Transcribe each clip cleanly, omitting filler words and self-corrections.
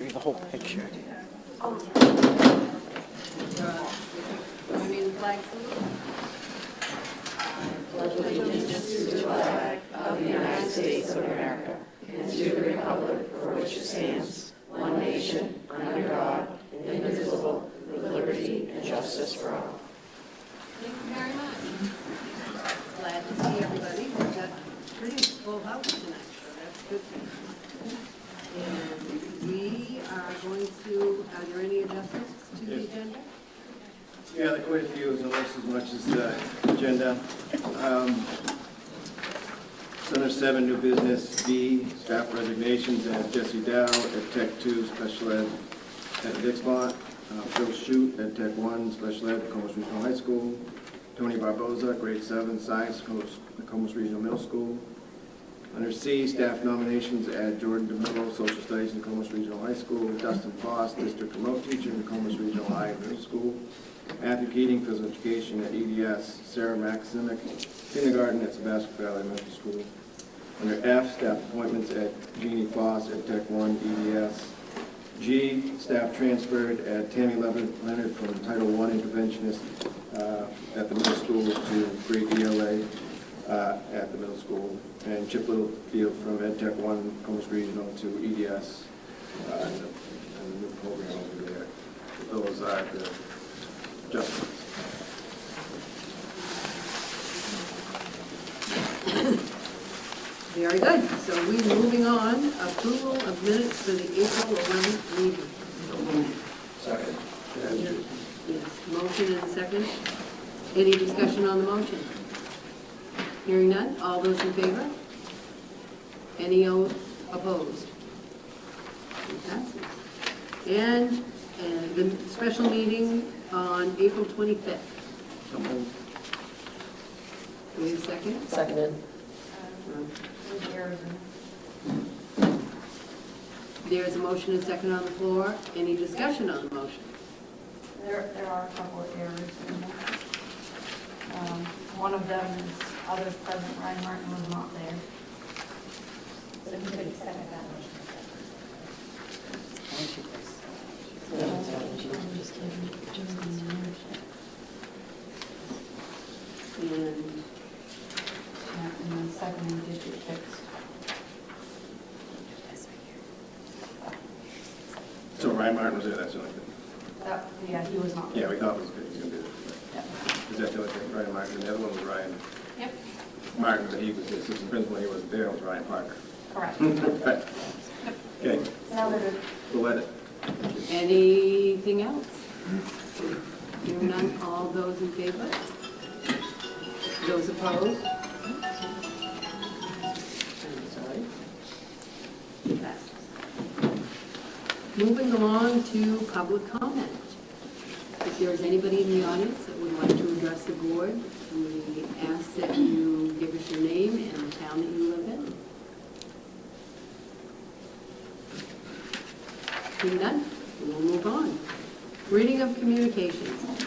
you the whole picture. Pledge allegiance to the flag of the United States of America and to the republic for which it stands, one nation, under God, indivisible, with liberty and justice for all. Thank you very much. Glad to see everybody. We've got a pretty full house tonight, so that's good. And we are going to, are there any adjustments to the agenda? Yeah, there are quite a few, almost as much as the agenda. Center 7, new business. B, staff resignations at Jesse Dow at Tech 2, special ed at Dixmont. Phil Shute at Tech 1, special ed at Comas Regional High School. Tony Barboza, grade 7, science, Comas Regional Middle School. Under C, staff nominations at Jordan DeMillo, social studies in Comas Regional High School. Dustin Foss, district remote teacher in Comas Regional High and Middle School. Matthew Keating, physical education at EDS. Sarah Maximic, kindergarten at Sebastopol Valley Elementary School. Under F, staff appointments at Jeannie Foss at Tech 1, EDS. G, staff transferred at Tammy Leonard from Title I interventionist at the middle school to grade ELA at the middle school. And Chip Littlefield from Ed Tech 1, Comas Regional to EDS and the new program over there. Those are the adjustments. Very good. So we're moving on. Approval of minutes for the April 11th meeting. Second. Yes, motion and second. Any discussion on the motion? Hearing none. All those in favor? Any opposed? It passes. And the special meeting on April 25th. So moved. Do we have a second? Seconded. There is a motion and second on the floor. Any discussion on the motion? There are a couple of errors in there. One of them is others present, Ryan Martin was not there. So you could second that motion. And then second did get fixed. So Ryan Martin was there, that's the only thing. Yeah, he was not there. Yeah, we thought he was going to do it. Yeah. Is that the only thing? Ryan Martin, the other one was Ryan Yep, Martin, but he was the assistant principal, he wasn't there, it was Ryan Parker. correct. Right. Okay, Now that we'll let it. Anything else? Hearing none. All those in favor? Those opposed? I'm sorry. Passes. Moving along to public comment. If there is anybody in the audience that would like to address the board, we ask that you give us your name and the town that you live in. Seeing none, we'll move on. Reading of communications.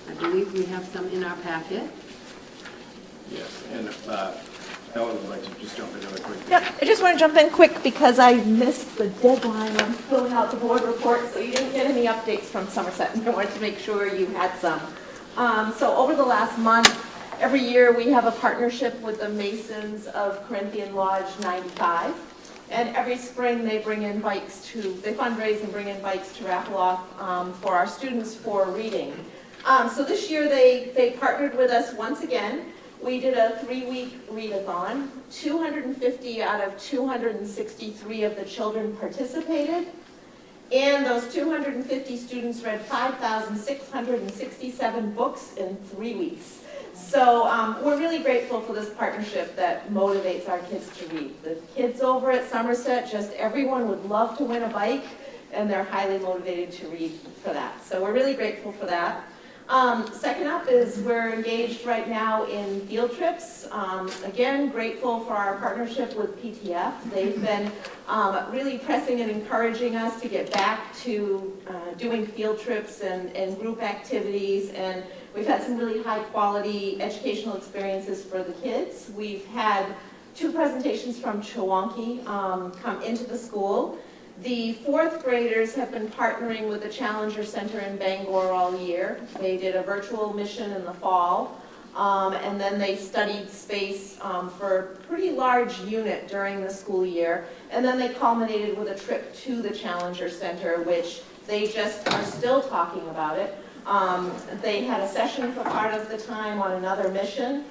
I believe we have some in our packet. Yes, and Ellen would like to just jump in really quick. Yep, I just want to jump in quick because I missed the deadline on filling out the board report, so you didn't get any updates from Somerset, and I wanted to make sure you had some. So over the last month, every year we have a partnership with the Masons of Corinthian Lodge 95, and every spring they bring in bikes they fundraise and bring in bikes to raffle off for our students for reading. So this year they partnered with us once again. We did a 3-week readathon. 250 out of 263 of the children participated. And those 250 students read 5,667 books in 3 weeks. So we're really grateful for this partnership that motivates our kids to read. The kids over at Somerset, just everyone would love to win a bike, and they're highly motivated to read for that. So we're really grateful for that. Second up is we're engaged right now in field trips. Again, grateful for our partnership with PTF. They've been really pressing and encouraging us to get back to doing field trips and group activities, and we've had some really high quality educational experiences for the kids. We've had 2 presentations from Chewonki come into the school. The fourth graders have been partnering with the Challenger Center in Bangor all year. They did a virtual mission in the fall, and then they studied space for a pretty large unit during the school year. And then they culminated with a trip to the Challenger Center, which they just are still talking about it. They had a session for part of the time on another mission,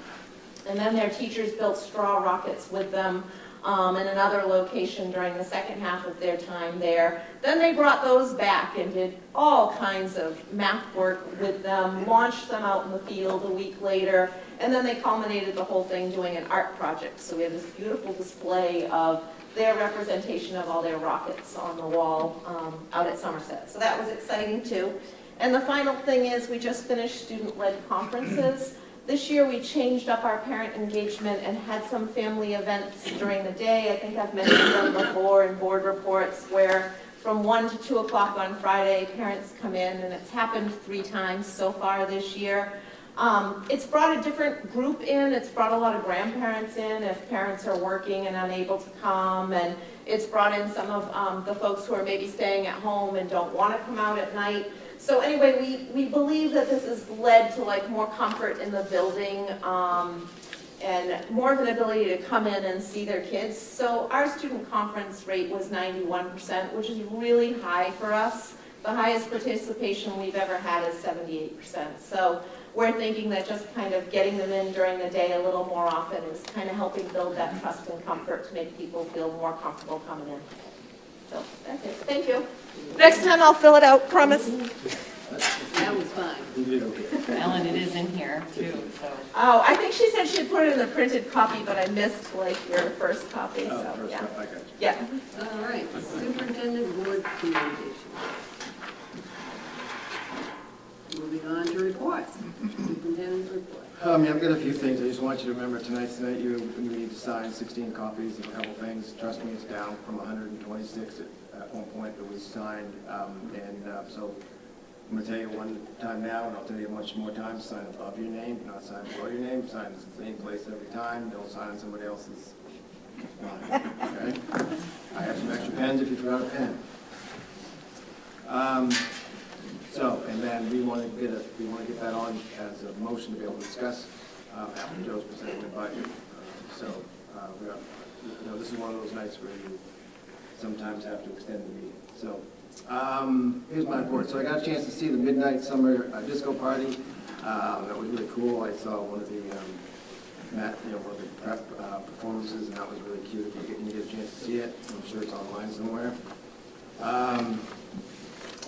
and then their teachers built straw rockets with them in another location during the second half of their time there. Then they brought those back and did all kinds of math work with them, launched them out in the field a week later, and then they culminated the whole thing doing an art project. So we have this beautiful display of their representation of all their rockets on the wall out at Somerset. So that was exciting too. And the final thing is we just finished student-led conferences. This year we changed up our parent engagement and had some family events during the day. I think I've mentioned them before in board reports, where from 1 to 2 o'clock on Friday, parents come in, and it's happened 3 times so far this year. It's brought a different group in. It's brought a lot of grandparents in if parents are working and unable to come, and it's brought in some of the folks who are maybe staying at home and don't want to come out at night. So anyway, we believe that this has led to like more comfort in the building and more of an ability to come in and see their kids. So our student conference rate was 91%, which is really high for us. The highest participation we've ever had is 78%. So we're thinking that just kind of getting them in during the day a little more often is kind of helping build that trust and comfort to make people feel more comfortable coming in. So that's it. Thank you. Next time I'll fill it out, promise. That was fine. Ellen, it is in here too, so. Oh, I think she said she'd put it in the printed copy, but I missed like your first copy, Oh, so, first yeah. up, I got you. Yeah. All right, superintendent board communications. Moving on to reports. Superintendent's report. Yeah, I've got a few things. I just want you to remember tonight you need to sign 16 copies of a couple things. Trust me, it's down from 126 at one point that we signed. So I'm going to tell you one time now, and I'll tell you much more time. Sign above your name, not sign below your name. Sign in the same place every time. Don't sign on somebody else's line. Okay? I have some extra pens if you forgot a pen. And then we want to get that on as a motion to be able to discuss after Joe's presenting the budget. We got, this is one of those nights where you sometimes have to extend the meeting. So here's my report. So I got a chance to see the Midnight Summer Disco Party. That was really cool. I saw one of the one of the prep performances, and that was really cute. If you get a chance to see it, I'm sure it's online somewhere.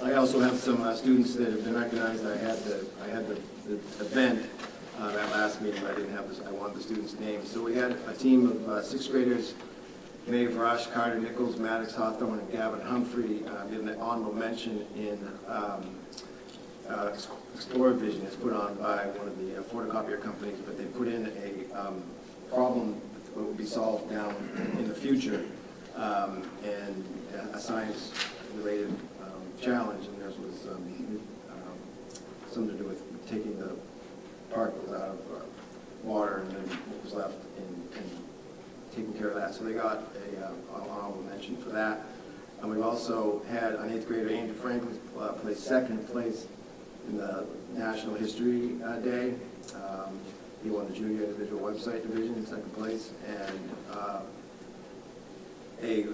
I also have some students that have been recognized. I had the event that last meeting, but I didn't have this. I wanted the students' names. So we had a team of 6th graders: Maeve Rush, Carter Nichols, Maddox Hawthorne, and Gavin Humphrey. Did an honorable mention in Explorer Vision. It's put on by one of the photocopier companies, but they put in a problem that will be solved down in the future, and a science-related challenge, and theirs was something to do with taking the particles out of water and then what was left and taking care of that. So they got an honorable mention for that. And we've also had an 8th grader, Andrew Franklin, place second place in the National History Day. He won the Junior Individual Website Division in second place, and a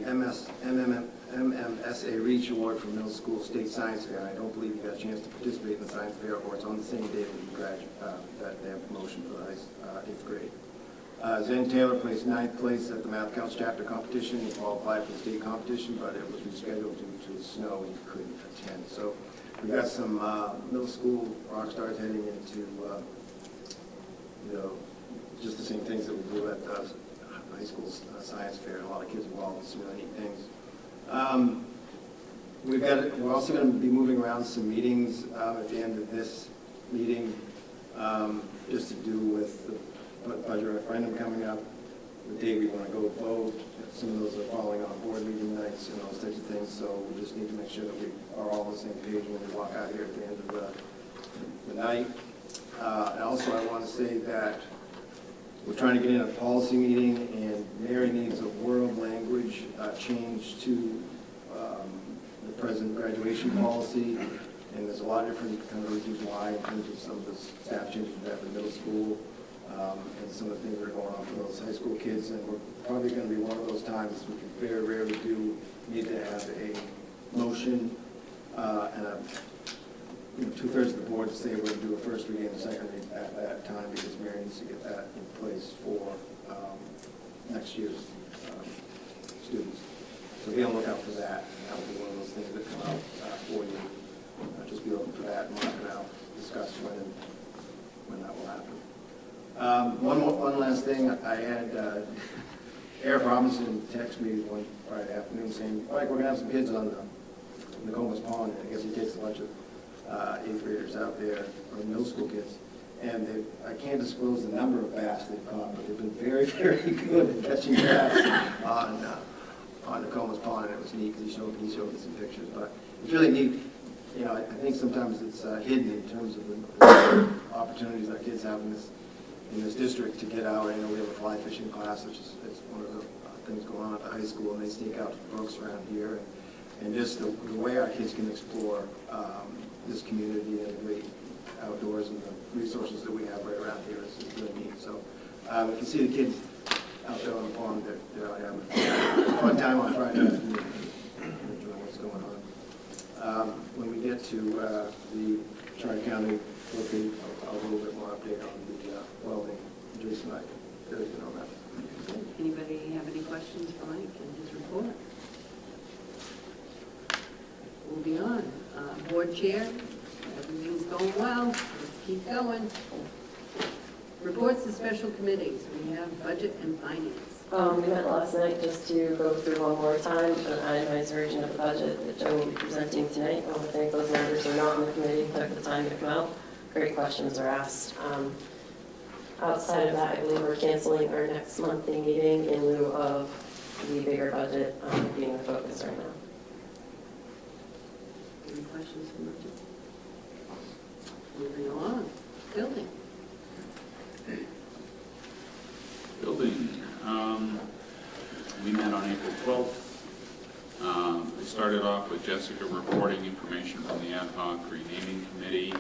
MMSA Reach Award for Middle School State Science Fair. I don't believe you got a chance to participate in the science fair, or it's on the same day that you graduate, that they have promotion for the 8th grade. Zen Taylor placed 9th place at the Math Counts chapter competition. He qualified for the state competition, but it was rescheduled due to the snow and he couldn't attend. So we got some middle school rock stars heading into, just the same things that we do at high school science fair, and a lot of kids involved in some really neat things. We're also going to be moving around some meetings at the end of this meeting, just to do with the budget referendum coming up, the day we want to go vote. Some of those are falling on board meeting nights and those types of things, so we just need to make sure that we are all on the same page when we walk out here at the end of the night. And also I want to say that we're trying to get in a policy meeting, and Mary needs a world language change to present graduation policy, and there's a lot of different kind of reasons why in terms of some of the staff changes we have in middle school, and some of the things that are going on for those high school kids. And we're probably going to be one of those times which we very rarely do need to have a motion and a 2/3 of the board say we're going to do a first reading and a second reading at that time, because Mary needs to get that in place for next year's students. So be on the lookout for that. That'll be one of those things that come out for you. Just be open for that and mark it out, discuss when that will happen. One last thing. I had Eric Robinson text me one Friday afternoon saying, all right, we're going to have some kids on the Nokomis Pond. And I guess he takes a bunch of 8th graders out there, or middle school kids. And I can't disclose the number of bass they've caught, but they've been very, very good at catching bass on Nokomis Pond, and it was neat because he showed me some pictures. But it's really neat. You know, I think sometimes it's hidden in terms of the opportunities our kids have in this district to get out. I know we have a fly fishing class, which is one of the things going on at the high school, and they sneak out to the brooks around here. And just the way our kids can explore this community and the great outdoors and the resources that we have right around here is really neat. So we can see the kids out there on the pond. They're out having a fun time on Friday afternoon, enjoying what's going on. When we get to the Tri-County location, I'll have a little bit more update on the welding. Jason, I really don't know that. Anybody have any questions for Mike and his report? Moving on, board chair, everything's going well, let's keep going. Reports to special committees, we have budget and finance. We met last night just to go through one more time an itemized version of the budget that Joe will be presenting tonight. I want to thank those members who are not on the committee who took the time to come out. Great questions are asked. Outside of that, I believe we're canceling our next monthly meeting in lieu of the bigger budget being the focus right now. Any questions from Richard? Moving along, building. We met on April 12th. We started off with Jessica reporting information from the ad hoc renaming committee.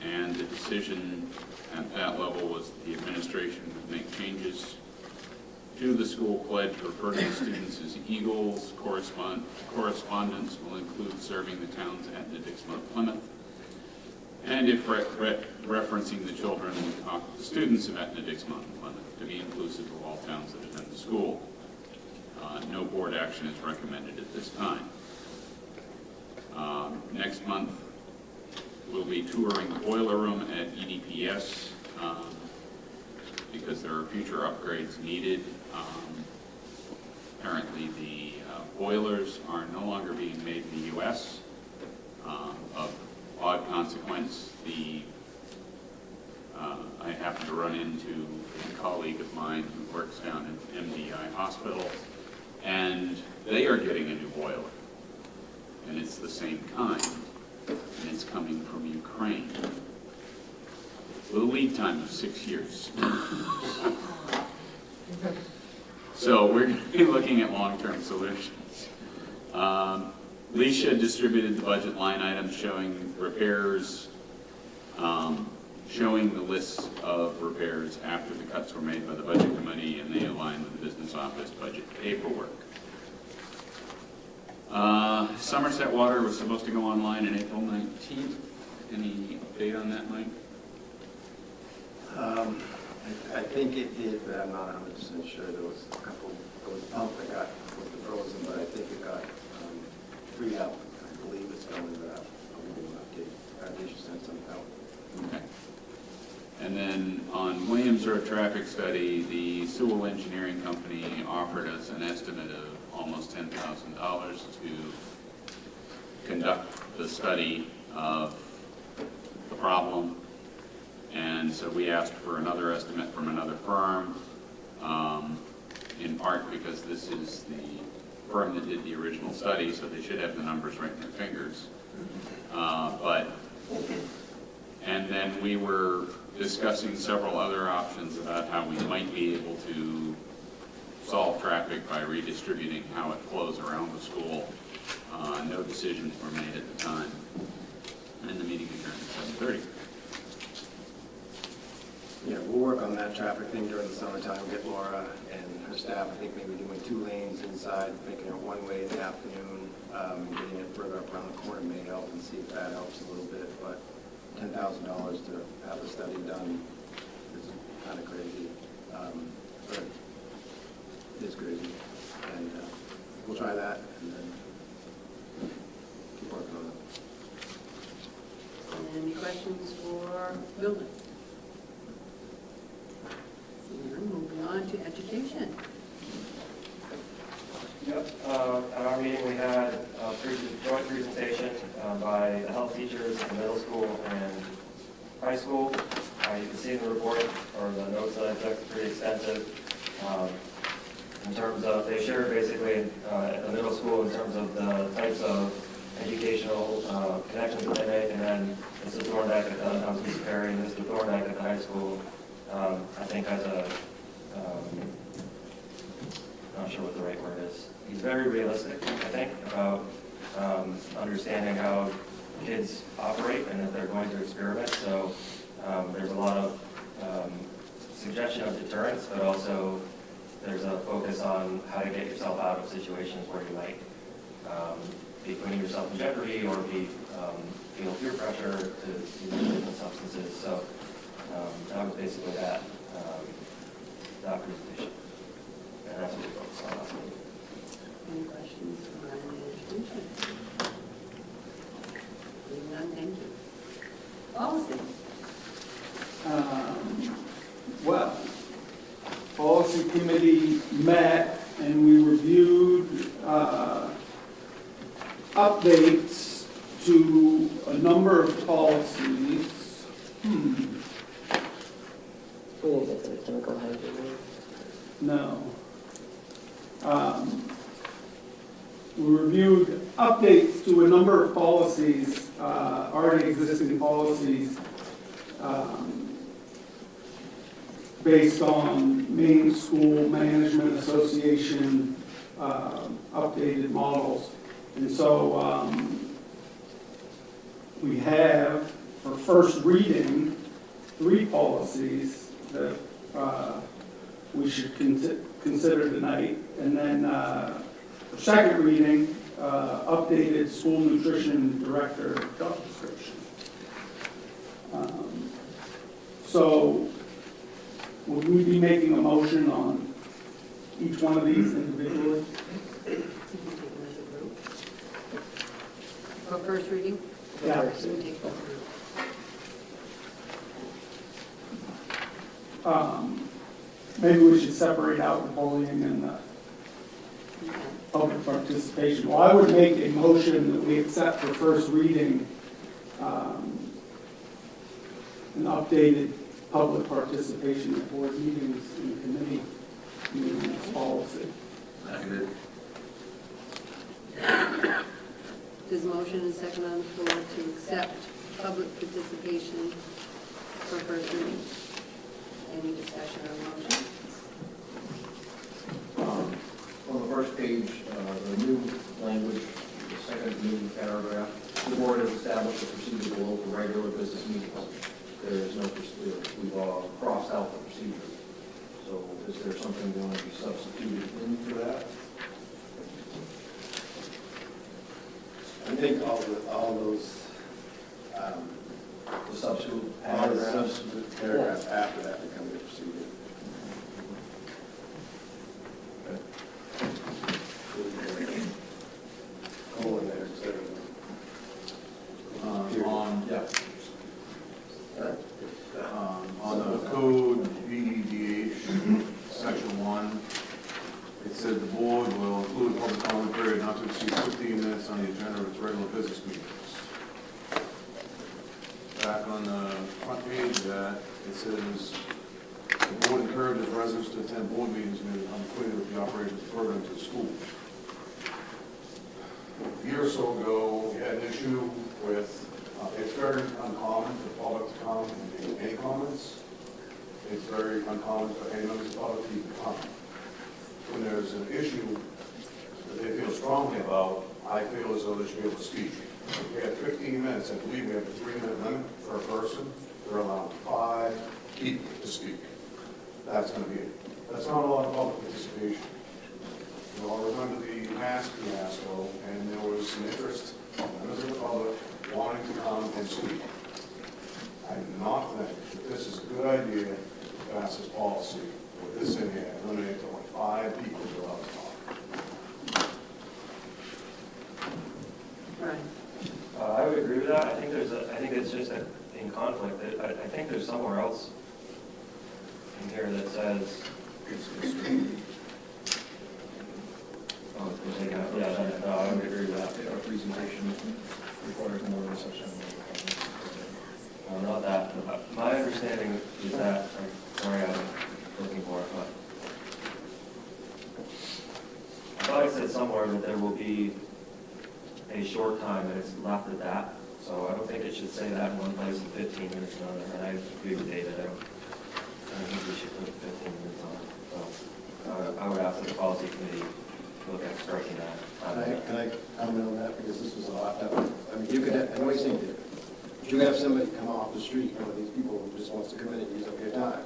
And the decision at that level was the administration would make changes to the school pledge, refer to the students as Eagles. Correspondence will include serving the towns Etna, Dixmont, Plymouth. And if referencing the children, the students of Etna, Dixmont, and Plymouth, to be inclusive of all towns that attend the school. No board action is recommended at this time. Next month, we'll be touring the boiler room at EDPS because there are future upgrades needed. Apparently, the boilers are no longer being made in the U.S. Of odd consequence, I happened to run into a colleague of mine who works down at MDI Hospital, and they are getting a new boiler, and it's the same kind, and it's coming from Ukraine. With a lead time of 6 years. So we're going to be looking at long-term solutions. Leisha distributed the budget line items showing repairs, showing the list of repairs after the cuts were made by the budget committee, and they align with the business office budget paperwork. Somerset Water was supposed to go online on April 19th. Any update on that, Mike? I think it did, but I'm not 100% sure. There was a couple, there was a pump that was frozen, but I think it got freed up. I believe it's going to probably do an update. I should send something out. Okay. And then on Williams Road traffic study, the Sewell Engineering Company offered us an estimate of almost $10,000 to conduct the study of the problem. And so we asked for another estimate from another firm, in part because this is the firm that did the original study, so they should have the numbers right in their fingers. And then we were discussing several other options about how we might be able to solve traffic by redistributing how it flows around the school. No decisions were made at the time. And the meeting adjourned at 7:30. Yeah, we'll work on that traffic thing during the summertime, get Laura and her staff, I think maybe doing 2 lanes inside, making it one way in the afternoon, getting it further up around the corner may help, and see if that helps a little bit, but $10,000 to have the study done is kind of crazy, but it is crazy, and we'll try that, and then keep working on it. Any questions for building? Moving on to education. Yep, at our meeting we had a joint presentation by the health teachers in middle school and high school. You can see in the report, or the notes that I took, pretty extensive. In terms of, they shared basically at the middle school in terms of the types of educational connections that they make, and then Mr. Thorndike at Mr. Perry and Mr. Thorndike at the high school, I think has a, not sure what the right word is. He's very realistic, I think, about understanding how kids operate and that they're going to experiment. So there's a lot of suggestion of deterrence, but also there's a focus on how to get yourself out of situations where you might be putting yourself in jeopardy or feel peer pressure to use different substances. So that was basically that presentation. And that's what we focused on last week. Any questions on education? Seeing none, thank you. Policy. Well, policy committee met and we reviewed updates to a number of policies. We didn't get to the chemical hygiene. No. We reviewed updates to a number of policies, already existing policies, based on Maine School Management Association updated models. And so we have, for first reading, 3 policies that we should consider tonight. And then for second reading, updated school nutrition director job description. So would we be making a motion on each one of these individually? For first reading? Yeah. So we take both. Maybe we should separate out the bullying and the public participation. Well, I would make a motion that we accept for first reading an updated public participation at board meetings and committee meetings policy. Seconded. There's a motion and second on the floor to accept public participation for first reading. Any discussion on the motion? On the first page, the new language, the second new paragraph, the board has established a procedure below for regular business meetings. There is no procedure. We've crossed out the procedure. So is there something going to be substituted in for that? I think all those, The substitute all the paragraphs? subsequent paragraphs after that become the procedure. Colon there instead of. On the code VEDH, section 1, it said the board will include a public comment period not to exceed 15 minutes on the agenda of its regular business meetings. Back on the front page of that, it says the board encourages residents to attend board meetings and become acquainted with the operations of programs at school. A year or so ago, we had an issue with, it's very uncommon for the public to come and make any comments. It's very uncommon for any members of the public to even come. When there's an issue that they feel strongly about, I feel as though they should be able to speak. If we have 15 minutes, I believe we have a 3-minute limit for a person. They're allowed 5 people to speak. That's going to be it. That's not a lot of public participation. You all remember the mask fiasco, and there was some interest from members of the public wanting to come and speak. I do not think that this is a good idea to pass this policy with this in here, eliminate to only 5 people who are allowed to talk. Right. I would agree with that. I think it's just in conflict. I think there's somewhere else in here that says, oh, it's been taken out. Yeah, no, I would agree with that. Our presentation requires more than such a. Not that. My understanding is that, sorry, I'm looking for it, but I thought it said somewhere that there will be a short time, and it's left at that. So I don't think it should say that in one place and 15 minutes in another. And I agree with David. I don't think we should put 15 minutes on it. So I would ask the policy committee to look at striking that. Can I comment on that, because this was a lot, I mean, you could have, I know what you're saying, David. You could have somebody come off the street, one of these people who just wants to come in and use up your time.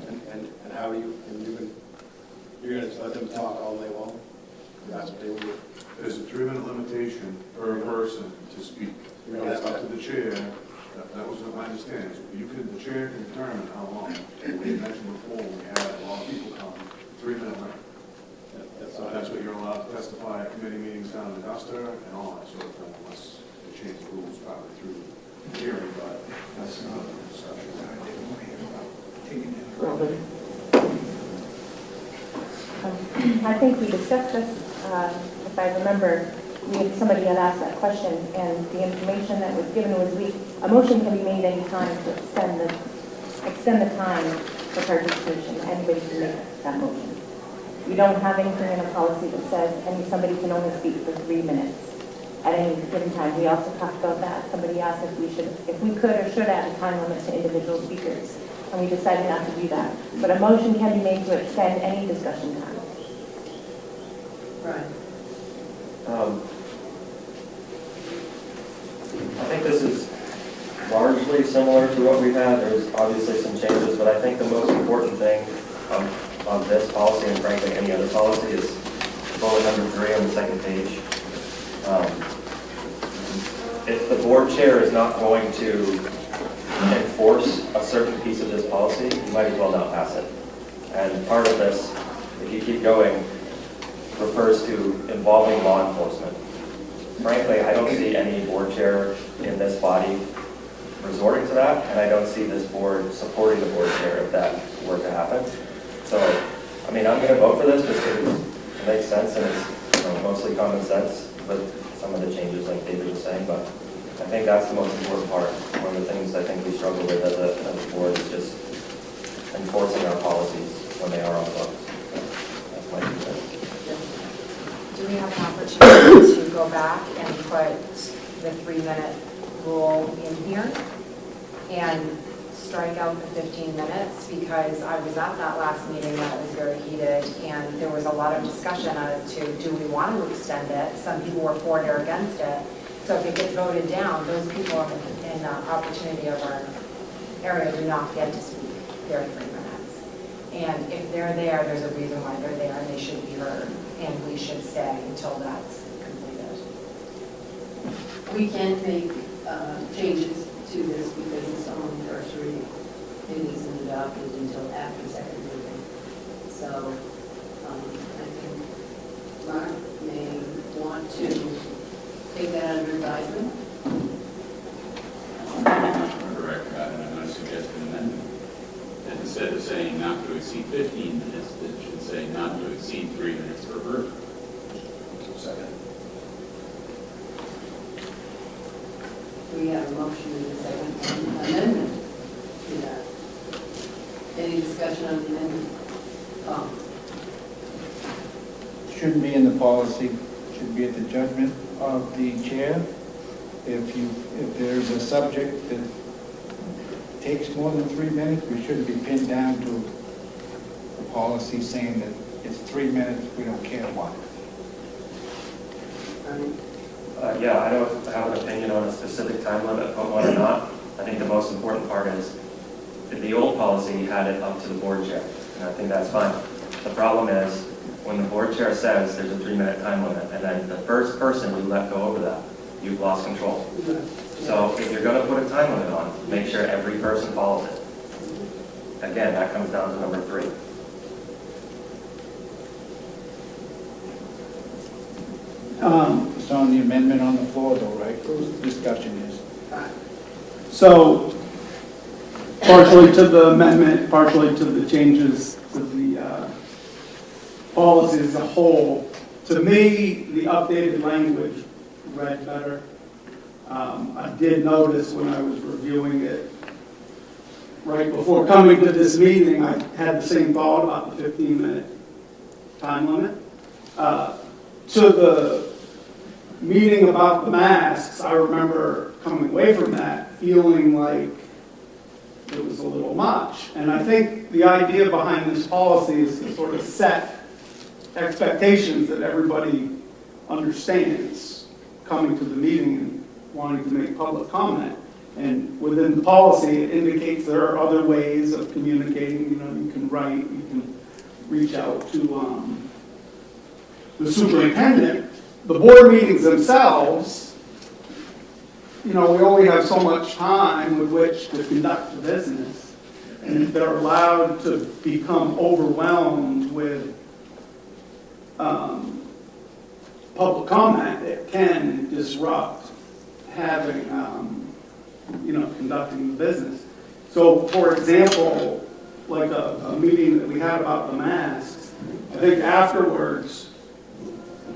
And how do you, and you're going to just let them talk all day long? That's what they would do. There's a 3-minute limitation per person to speak. It's up to the chair. That was my understanding. The chair can determine how long. We mentioned before, we had a lot of people come, 3-minute limit. That's what you're allowed to testify at committee meetings down in Augusta and all that sort of thing, unless they change the rules probably through hearing, but that's another discussion. I think we discussed this, if I remember, somebody had asked that question, and the information that was given was a motion can be made any time to extend the time for participation. Anybody can make that motion. We don't have anything in a policy that says somebody can only speak for 3 minutes at any given time. We also talked about that. Somebody asked if we could or should add a time limit to individual speakers, and we decided not to do that. But a motion can be made to extend any discussion time. Right. I think this is largely similar to what we've had. There's obviously some changes, but I think the most important thing on this policy, and frankly any other policy, is bullet number 3 on the second page. If the board chair is not going to enforce a certain piece of this policy, you might as well not pass it. And part of this, if you keep going, refers to involving law enforcement. Frankly, I don't see any board chair in this body resorting to that, and I don't see this board supporting the board chair if that were to happen. So, I mean, I'm going to vote for this just because it makes sense, and it's mostly common sense with some of the changes like David was saying, but I think that's the most important part. One of the things I think we struggle with as a board is just enforcing our policies when they are on the books. That's my concern. Do we have an opportunity to go back and put the 3-minute rule in here and strike out the 15 minutes? Because I was at that last meeting that was very heated, and there was a lot of discussion as to, do we want to extend it? Some people were for it or against it. So if it gets voted down, those people in the opportunity of our area do not get to speak their 3 minutes. And if they're there, there's a reason why they're there, and they should be heard. And we should stay until that's completed. We can't make changes to this because it's on first reading. It isn't adopted until after second reading. So I think Mark may want to take that under advisement. Correct, and I'm going to suggest an amendment. And instead of saying not to exceed 15 minutes, it should say not to exceed 3 minutes per person. Second. We have a motion and a second amendment to that. Any discussion on the amendment? Shouldn't be in the policy, should be at the judgment of the chair. If there's a subject that takes more than 3 minutes, we shouldn't be pinned down to a policy saying that it's 3 minutes, we don't care what. Brian? Yeah, I don't have an opinion on a specific time limit, put one or not. I think the most important part is that the old policy had it up to the board chair, and I think that's fine. The problem is when the board chair says there's a 3-minute time limit, and then the first person you let go over that, you've lost control. So if you're going to put a time limit on, make sure every person follows it. Again, that comes down to number 3. It's on the amendment on the floor though, right? Discussion is. So partially to the amendment, partially to the changes to the policy as a whole. To me, the updated language read better. I did notice when I was reviewing it, right before coming to this meeting, I had the same thought about the 15-minute time limit. To the meeting about the masks, I remember coming away from that feeling like it was a little much. And I think the idea behind this policy is to sort of set expectations that everybody understands coming to the meeting and wanting to make public comment. And within the policy, it indicates there are other ways of communicating. You know, you can write, you can reach out to the superintendent. The board meetings themselves, you know, we only have so much time with which to conduct the business. And if they're allowed to become overwhelmed with public comment, it can disrupt having, you know, conducting the business. So, for example, like a meeting that we had about the masks, I think afterwards,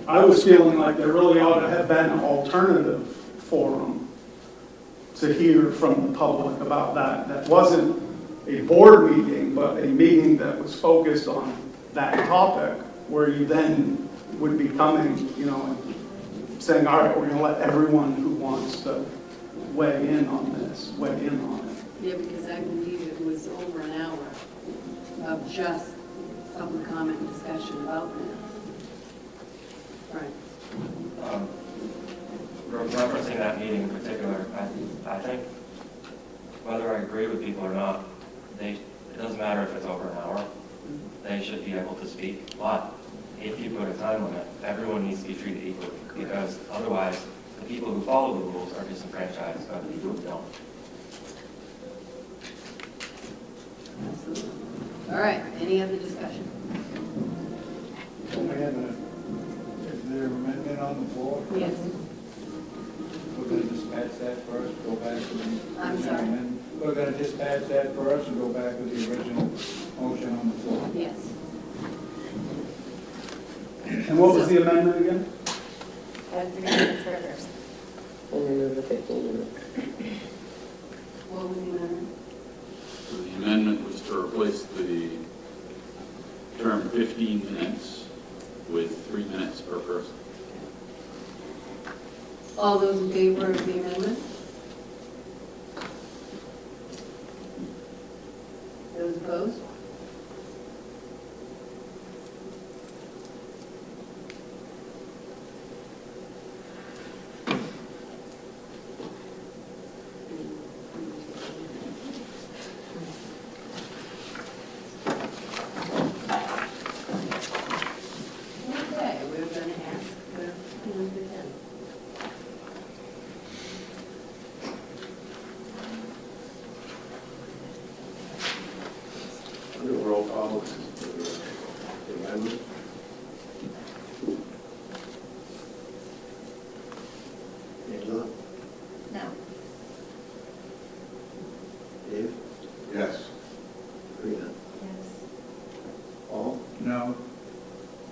I was feeling like there really ought to have been an alternative forum to hear from the public about that. That wasn't a board meeting, but a meeting that was focused on that topic, where you then would be coming, you know, and saying, all right, we're going to let everyone who wants to weigh in on this, weigh in on it. Yeah, because I believe it was over an hour of just public comment and discussion about that. Right. Referencing that meeting in particular, I think whether I agree with people or not, it doesn't matter if it's over an hour. They should be able to speak. But if you put a time limit, everyone needs to be treated equally, because otherwise the people who follow the rules are disenfranchised by the people who don't. Absolutely. All right, any other discussion? Is there amendment on the floor? Yes. We're going to dispatch that first, go back to the... I'm sorry? We're going to dispatch that first and go back to the original motion on the floor. Yes. And what was the amendment again? Add 3 minutes for others. And remove the 15 minutes. What was the amendment? So the amendment was to replace the term 15 minutes with 3 minutes per person. All those in favor of the amendment? Those opposed? Okay, we're going to ask the superintendent. Under roll call, this is the amendment. Angela? No. Dave? Yes. Karina? Yes. Paul? No.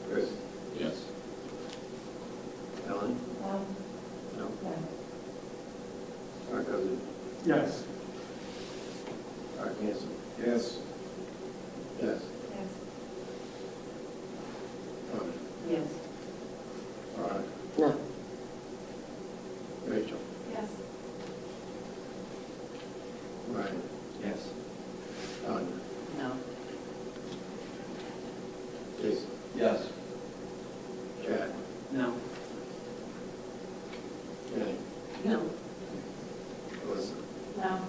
Chris? Yes. Ellen? No? Mark Cousins? Yes. Mark Hanson? Yes. Yes. Yes. Tony? Yes. All right. No. Rachel? Yes. Ryan? Yes. Tanya? No. Jason? Yes. Chad? No. No. Melissa? No.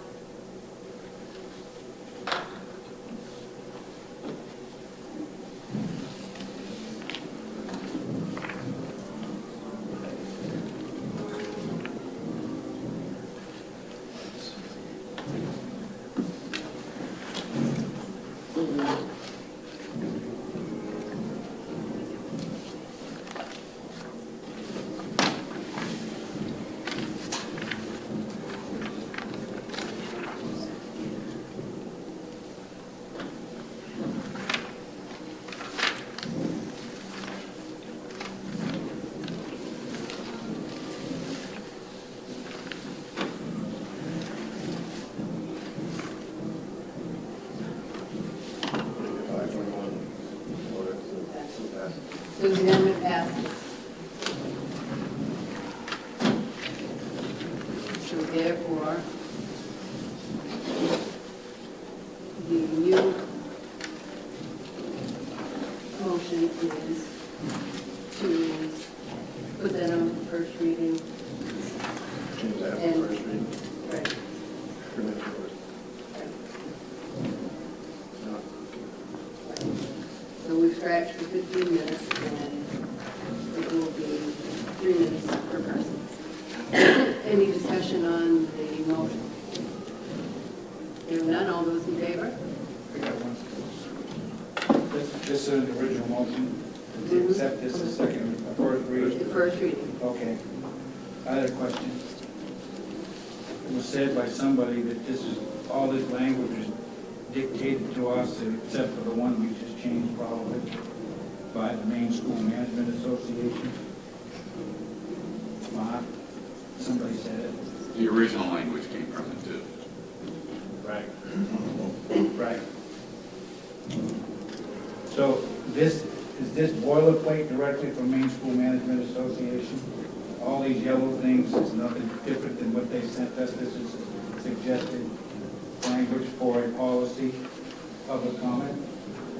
So the amendment passes. So therefore, the new motion is to put that on first reading. Change that And- for first reading. Right. For minutes first. No. So we've scratched for 15 minutes, and it will be 3 minutes per person. Any discussion on the motion? Hearing none, all those in favor? I got one. This is an original motion, to accept this as second, first The reading. first reading. Okay. I had a question. It was said by somebody that this is, all this language is dictated to us, except for the one we just changed probably, by the Maine School Management Association. Mark, somebody said it. The original language came from it too. Right. Right. So this, is this boilerplate directly from Maine School Management Association? All these yellow things is nothing different than what they sent us. This is suggested language for a policy, public comment.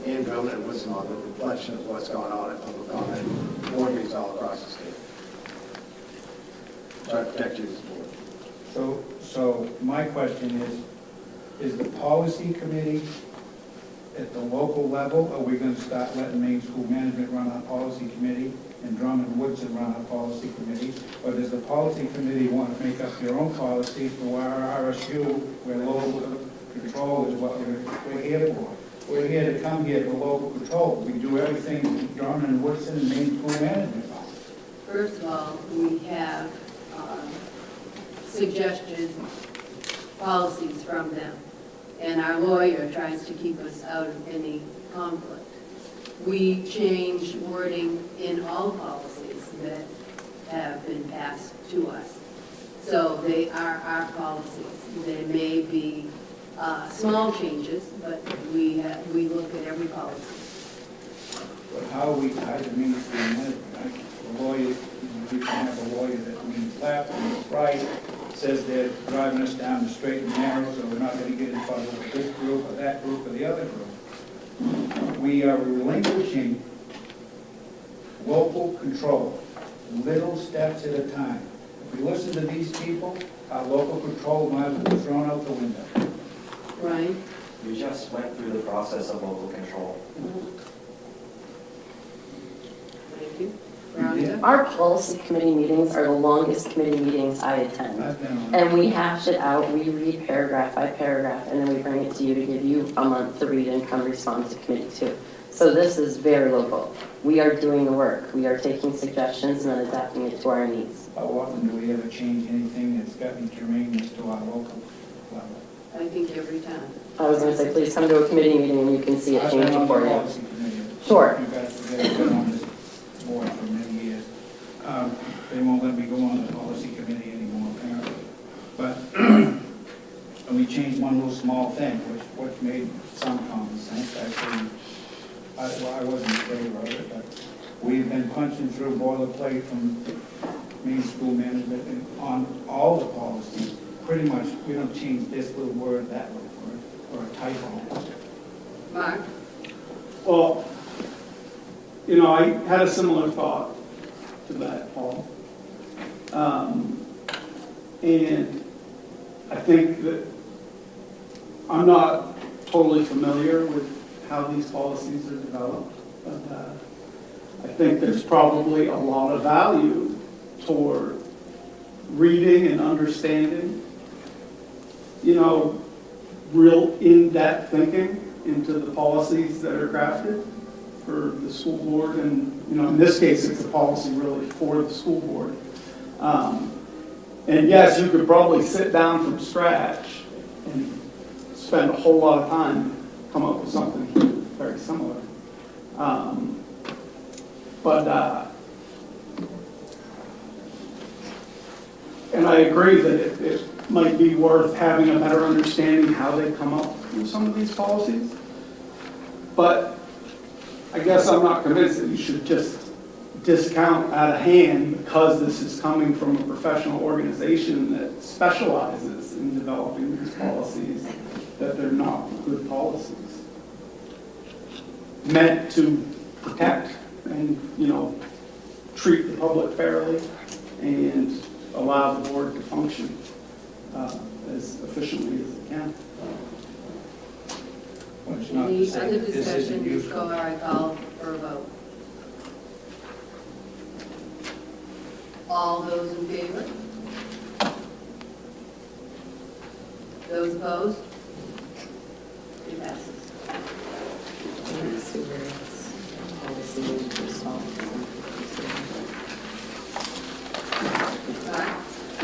And government was on the reflection of what's going on at public comment, board meetings all across the state. Try to protect you as a board. So my question is the policy committee at the local level, or are we going to start letting Maine School Management run our policy committee and Drummond Woodson run our policy committee? Or does the policy committee want to make up their own policy for our RSU, where local control is what we're here for? We're here to come here for local control. We do everything Drummond and Woodson and Maine School Management. First of all, we have suggested policies from them, and our lawyer tries to keep us out of any conflict. We change wording in all policies that have been passed to us. So they are our policies. They may be small changes, but we look at every policy. But how do Maine School Management, a lawyer, you can have a lawyer that means left and right, says they're driving us down the straight and narrow, so we're not going to get in trouble with this group or that group or the other group. We are relinquishing local control, little steps at a time. If we listen to these people, our local control might as well be thrown out the window. Right? We just went through the process of local control. Thank you. Veronica? Our policy committee meetings are the longest committee meetings I attend. I've been on. And we hash it out, we read paragraph by paragraph, and then we bring it to you to give you a month to read and come respond to committee too. So this is very local. We are doing the work. We are taking suggestions and then adapting it to our needs. How often do we ever change anything that's got any germaneness to our local level? I think every time. I was gonna say, please come to a committee meeting and you can see it I've been changing on for the you. policy committee. Sure. You guys have been on this board for many years. They won't let me go on the policy committee anymore, apparently. But, and we changed one little small thing, which made some common sense, actually. I wasn't in favor of it, but we've been punching through boilerplate from Maine School Management and on all the policies. Pretty much, we don't change this little word, that little word, or a typo. Mark? Well, you know, I had a similar thought to that, Paul. And I think that I'm not totally familiar with how these policies are developed, but I think there's probably a lot of value toward reading and understanding, you know, real in-depth thinking into the policies that are crafted for the school board. And, you know, in this case, it's a policy really for the school board. And yes, you could probably sit down from scratch and spend a whole lot of time come up with something very similar. And I agree that it might be worth having a better understanding how they come up with some of these policies. But I guess I'm not convinced that you should just discount out of hand because this is coming from a professional organization that specializes in developing these policies, that they're not good policies meant to protect and, you know, treat the public fairly and allow the board to function as efficiently as it can. Well, it's not to Any say other that this isn't discussion useful. before I call for a vote? All those in favor? Those opposed? It passes.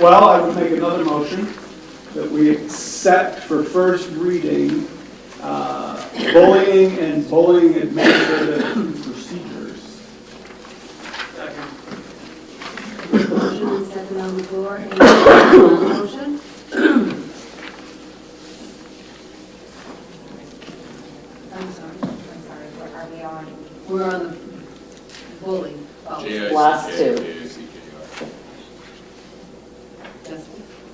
Well, I would make another motion that we accept for first reading bullying and bullying administrative procedures. Motion and second on the floor. Any discussion on the motion? I'm sorry. What are we on? We're on the bullying policy. Last two. Yes.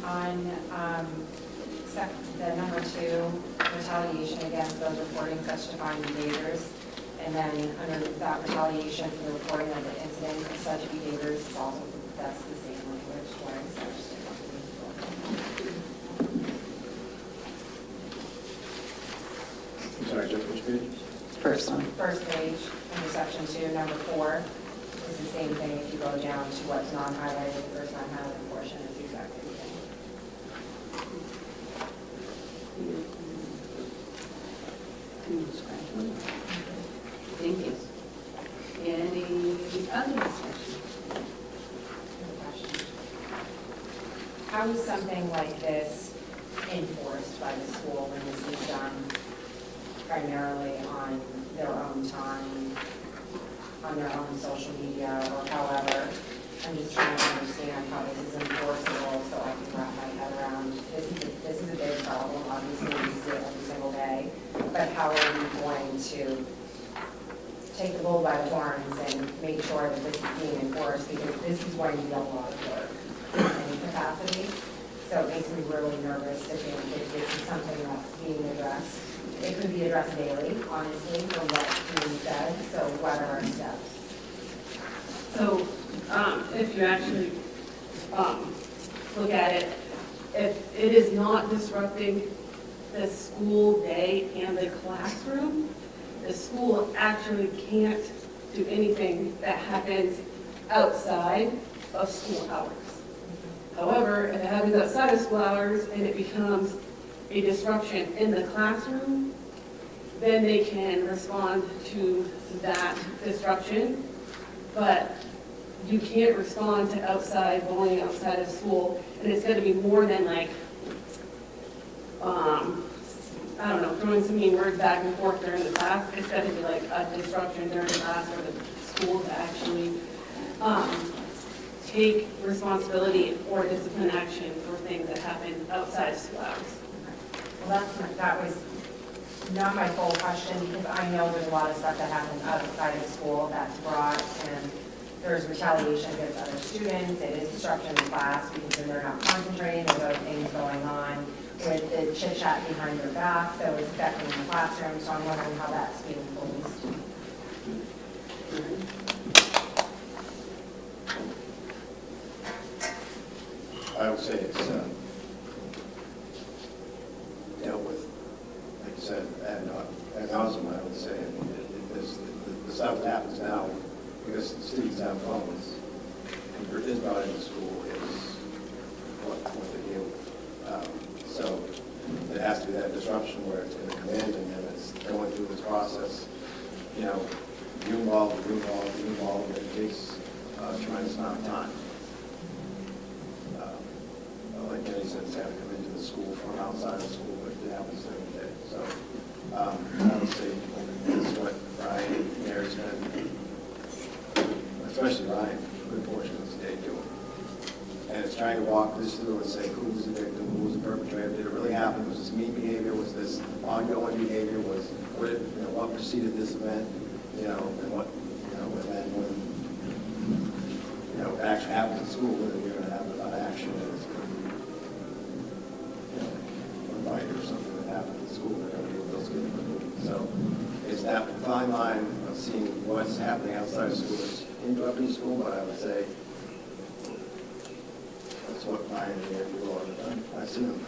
On the number 2, retaliation against those reporting such defined behaviors. And then under that retaliation for the reporting of the incidents of such behaviors is also, that's the same language, during such I'm sorry, Jeff, which page? First one. First page, under section 2, number 4, is the same thing if you go down to what's non-highlighted, the first non-highlighted portion is the exact same thing. Thank you. Any other discussion? How is something like this enforced by the school when this is done primarily on their own time, on their own social media, or however? I'm just trying to understand how this is enforceable so I can wrap my head around, this is a big problem, obviously we see it every single day, but how are we going to take the bull by the horns and make sure that this is being enforced, because this is going to be a lot of work in any capacity. So it makes me really nervous to think that this is something that's being addressed. It could be addressed daily, honestly, from what's being said, so what are our steps? So if you actually look at it, if it is not disrupting the school day and the classroom, the school actually can't do anything that happens outside of school hours. However, if it happens outside of school hours and it becomes a disruption in the classroom, then they can respond to that disruption. But you can't respond to outside bullying outside of school, and it's going to be more than like, I don't know, throwing some mean words back and forth during the class. It's going to be like a disruption during class for the school to actually take responsibility or discipline action for things that happen outside of school hours. Well, that was not my full question, because I know there's a lot of stuff that happens outside of school that's brought, and there's retaliation against other students, it is disruption in class because then they're not concentrating, there's other things going on with the chit chat behind their back, so it's affecting the classroom, so I'm wondering how that's being policed. I would say it's dealt with, like you said, ad nauseam, I would say. I mean, the stuff that happens now, because the students have phones, and is brought into school, is what they do. So there has to be that disruption where it's going to come in, and then it's going through this process. You know, you involved, and it takes a tremendous amount of time. Like Jenny said, it's got to come into the school from outside of school, but it happens every day. So I would say this is what Ryan and Mary's been, especially Ryan, a good portion of this day doing. And it's trying to walk this through and say, who was the victim, who was the perpetrator, did it really happen, was this mean behavior, was this ongoing behavior, was what preceded this event, and what, and then when, it actually happens in school, whether you're going to have an action and it's going to be, a fight or something that happened in school, they're going to be with those kids. So it's that fine line of seeing what's happening outside of school that's interrupting school, but I would say that's what Ryan and Mary do all the time. I see them.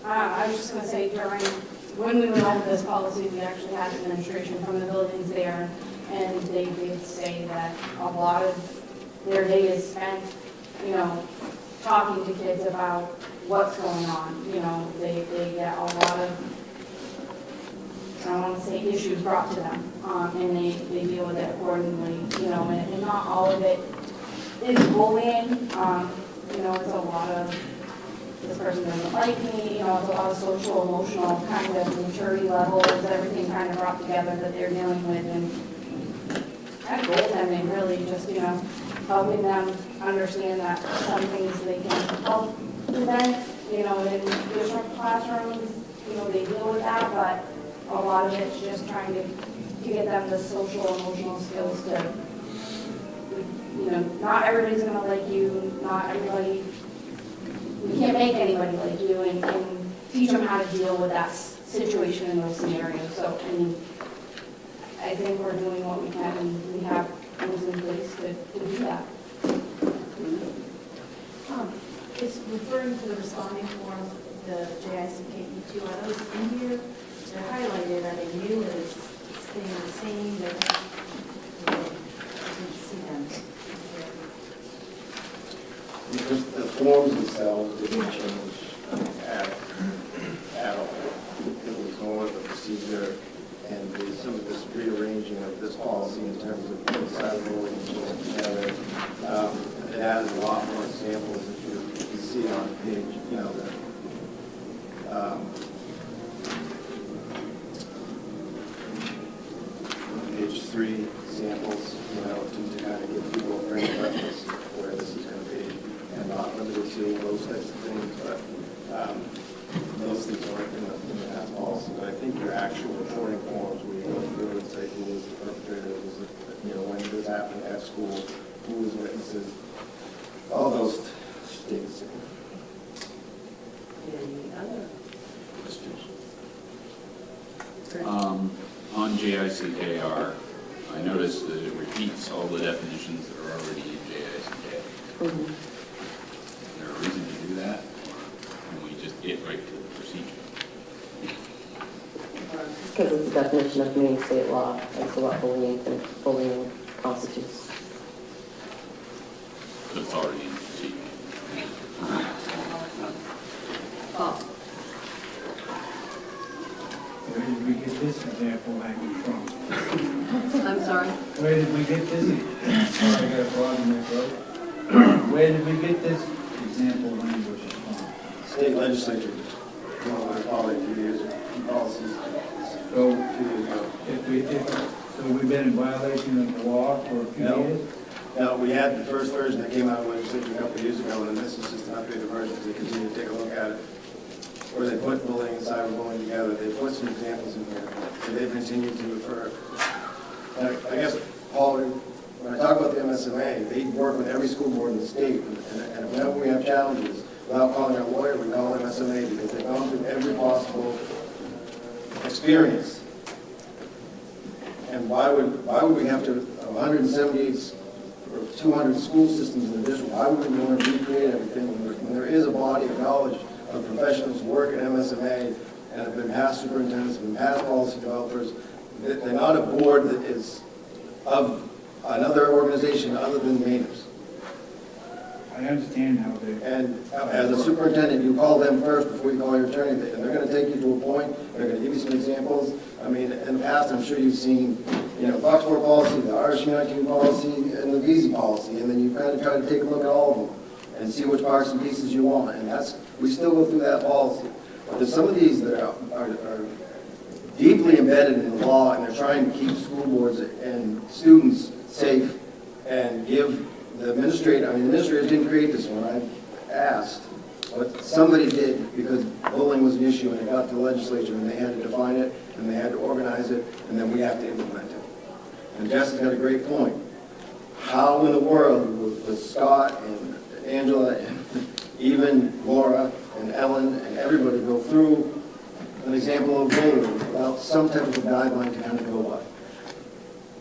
I was just going to say, when we went over this policy, we actually had administration from the buildings there, and they did say that a lot of their day is spent, talking to kids about what's going on. They get a lot of, I don't want to say issues brought to them, and they deal with it accordingly, and not all of it is bullying. It's a lot of, this person doesn't like me, it's a lot of social, emotional kind of maturity levels, everything kind of brought together that they're dealing with, and at goaltending, really just, helping them understand that some things they can help prevent, in different classrooms, they deal with that, but a lot of it's just trying to get them the social, emotional skills to, not everybody's going to like you, not everybody, you can't make anybody like you, and teach them how to deal with that situation in those scenarios. So, I think we're doing what we can, and we have things in place to do that. It's referring to the responding forms, the JICKE2, are those in here? They're highlighted, are they new, or is it staying the same? I didn't see them. Because the forms themselves didn't change at all. It was more of a procedure and some of this rearranging of this policy in terms of deciding together. It added a lot more examples if you see on page, page 3 examples, to kind of give people a frame of reference where this is going to be, and not limited to those types of things, but those things aren't in the past policy. But I think your actual reporting forms where you go through and say who was the perpetrator, when did this happen at school, who was witnesses, all those stay the same. Any other? On JICKR, I noticed that it repeats all the definitions that are already in JICK. Mm-hmm. Is there a reason to do that, or can we just get right to the procedure? Because it's the definition of Maine state law as to what bullying constitutes. So it's already in the procedure. Oh, Where did we get this example language from? I'm sorry? Where did we get this? Sorry, I got a frog in my throat. Where did we get this example language from? State legislature, probably a few years ago, policies. So, 2 years ago. so we've been in violation of the law for a few No. years? Now, we had the first version that came out of legislature a couple of years ago, and this is just an updated version, because they continue to take a look at it. Where they put bullying and cyberbullying together, they put some examples in here, so they've continued to refer. And I guess, Paul, when I talk about the MSMA, they work with every school board in the state, and whenever we have challenges, without calling our lawyer, we call MSMA, because they've gone through every possible experience. And why would we have to, 178 or 200 school systems in the district. Why would we want to recreate everything when there is a body of knowledge of professionals who work at MSMA and have been past superintendents, have been past policy developers? They're not a board that is of another organization other than Mainers. I understand how they. And as a superintendent, you call them first before you call your attorney, and they're going to take you to a point, they're going to give you some examples. I mean, in the past, I'm sure you've seen, you know, Bucksport policy, the RSU 19 policy, and the VZ policy, and then you kind of try to take a look at all of them and see which parts and pieces you want, and we still go through that policy. But there's some of these that are deeply embedded in the law, and they're trying to keep school boards and students safe and give the administrators didn't create this one, I asked, but somebody did, because bullying was an issue, and it got to the legislature, and they had to define it, and they had to organize it, and then we have to implement it. And Jessica's got a great point. How in the world with Scott and Angela and even Laura and Ellen and everybody go through an example of bullying without some type of a guideline to kind of go by?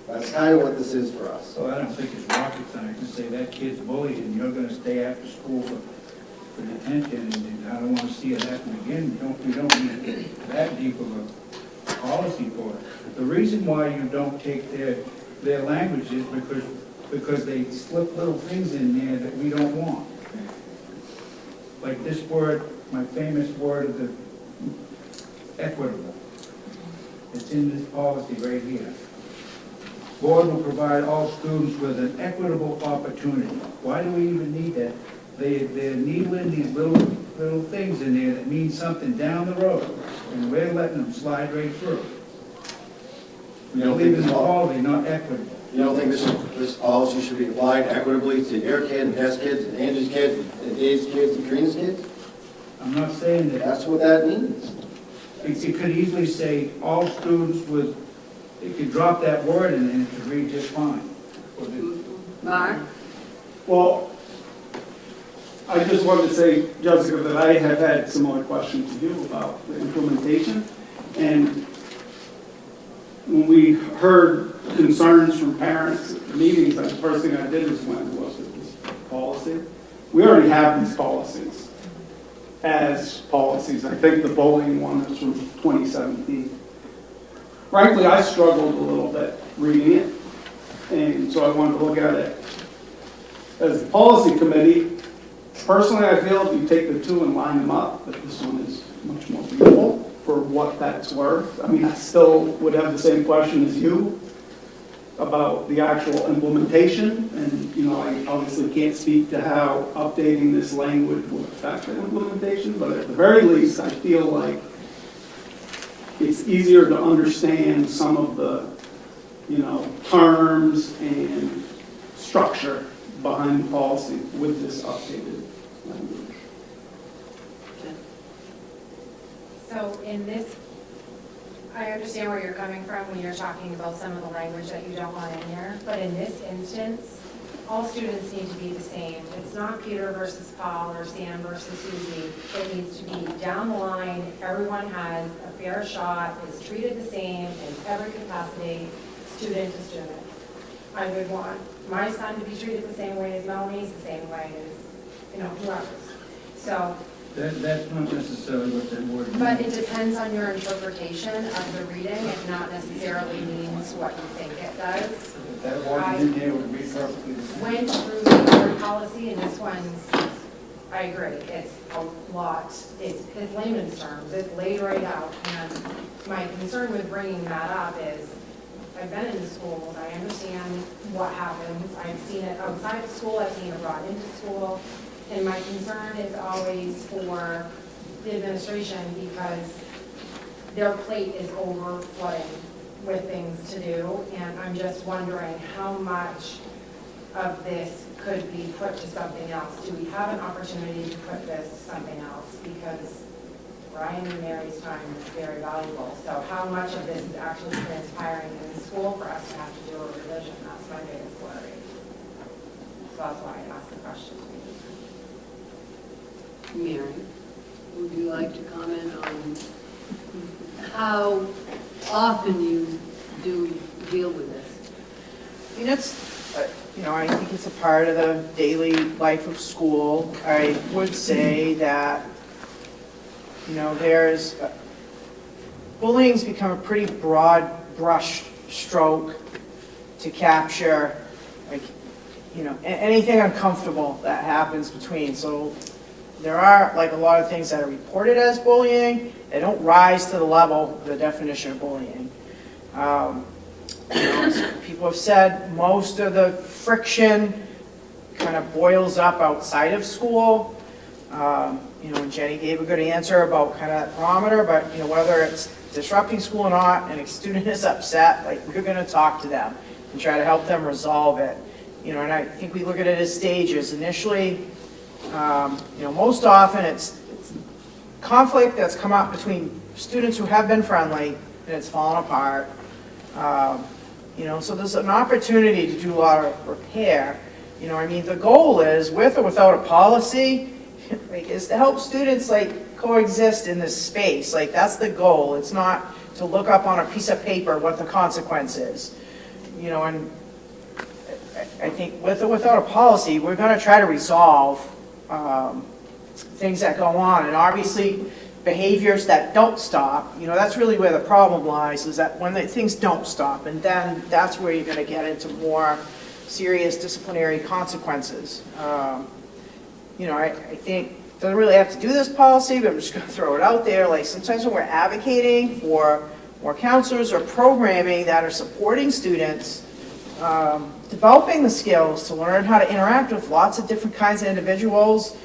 That's kind of what this is for us. So I don't think it's rocket science to say that kid's bullied and you're going to stay after school for detention, and I don't want to see it happen again. We don't need that deep of a policy for it. The reason why you don't take their language is because they slip little things in there that we don't want. Like this word, my famous word of the equitable. It's in this policy right here. Board will provide all students with an equitable opportunity. Why do we even need that? They're needling these little things in there that mean something down the road, and we're letting them slide right through. We believe in equality, not equitable. You don't think this policy should be applied equitably to your kid, and Tess' kids, and Angie's kids, and Dave's kids, and Karina's kids? I'm not saying that. That's what that means. It could easily say all students with, it could drop that word in and it could read just fine. Mark? Well, I just wanted to say, Jessica, that I have had similar questions to you about the implementation. And when we heard concerns from parents at the meetings, the first thing I did was went and looked at this policy. We already have these policies as policies. I think the bullying one is from 2017. Frankly, I struggled a little bit reading it, and so I wanted to look at it. As a policy committee, personally, I feel if you take the two and line them up, that this one is much more beautiful for what that's worth. I mean, I still would have the same question as you about the actual implementation, and you know, I obviously can't speak to how updating this language will affect the implementation, but at the very least, I feel like it's easier to understand some of the, you know, terms and structure behind the policy with this updated language. So in this, I understand where you're coming from when you're talking about some of the language that you don't want in here, but in this instance, all students need to be the same. It's not Peter versus Paul or Sam versus Susie. It needs to be down the line, everyone has a fair shot, is treated the same in every capacity, student to student. I would want my son to be treated the same way as Melanie's, the same way as, you know, whoever's. So. That's not necessarily what that word means. But it depends on your interpretation of the reading. It not necessarily means what you think it does. If that wasn't in there, it would be perfectly the same. Went through the board policy, and this one's, I agree, it's a lot. It's layman's terms. It's laid right out. And my concern with bringing that up is I've been in the schools. I understand what happens. I've seen it outside of school. I've seen it brought into school. And my concern is always for the administration because their plate is overflowing with things to do. And I'm just wondering how much of this could be put to something else. Do we have an opportunity to put this to something else? Because Ryan and Mary's time is very valuable. So how much of this is actually transpiring in the school for us to have to do a revision? That's my biggest worry. So that's why I asked the question. Mary, would you like to comment on how often you do deal with this? I mean, I think it's a part of the daily life of school. I would say that, there's, bullying's become a pretty broad brush stroke to capture, like, anything uncomfortable that happens between. So there are, like, a lot of things that are reported as bullying. They don't rise to the level of the definition of bullying. People have said most of the friction kind of boils up outside of school. And Jenny gave a good answer about kind of that barometer, but whether it's disrupting school or not, and a student is upset, like, we're going to talk to them and try to help them resolve it. And I think we look at it as stages. Initially, most often it's conflict that's come up between students who have been friendly and it's fallen apart. So there's an opportunity to do a lot of repair. The goal is, with or without a policy, is to help students, coexist in this space. That's the goal. It's not to look up on a piece of paper what the consequence is. And I think with or without a policy, we're going to try to resolve things that go on. And obviously, behaviors that don't stop, that's really where the problem lies, is that when things don't stop, and then that's where you're going to get into more serious disciplinary consequences. I think it doesn't really have to do this policy, but I'm just going to throw it out there. Sometimes when we're advocating for more counselors or programming that are supporting students, developing the skills to learn how to interact with lots of different kinds of individuals,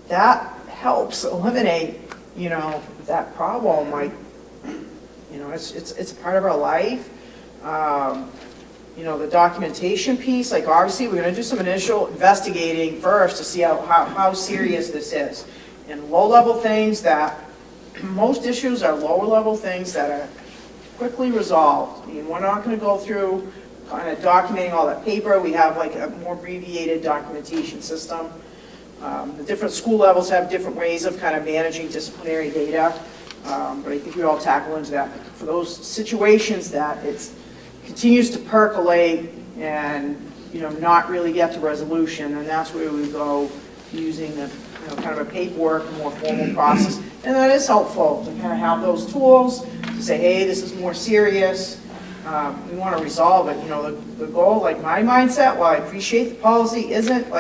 that helps eliminate, that problem. It's a part of our life. The documentation piece, obviously we're going to do some initial investigating first to see how serious this is. And low-level things that, most issues are lower-level things that are quickly resolved. We're not going to go through kind of documenting all that paper. We have a more abbreviated documentation system. The different school levels have different ways of kind of managing disciplinary data, but I think we all tackle into that. For those situations that it continues to percolate and not really get to resolution, and that's where we go using the kind of a paperwork, a more formal process, and that is helpful to kind of have those tools to say, hey, this is more serious. We want to resolve it. The goal, my mindset, while I appreciate the policy, isn't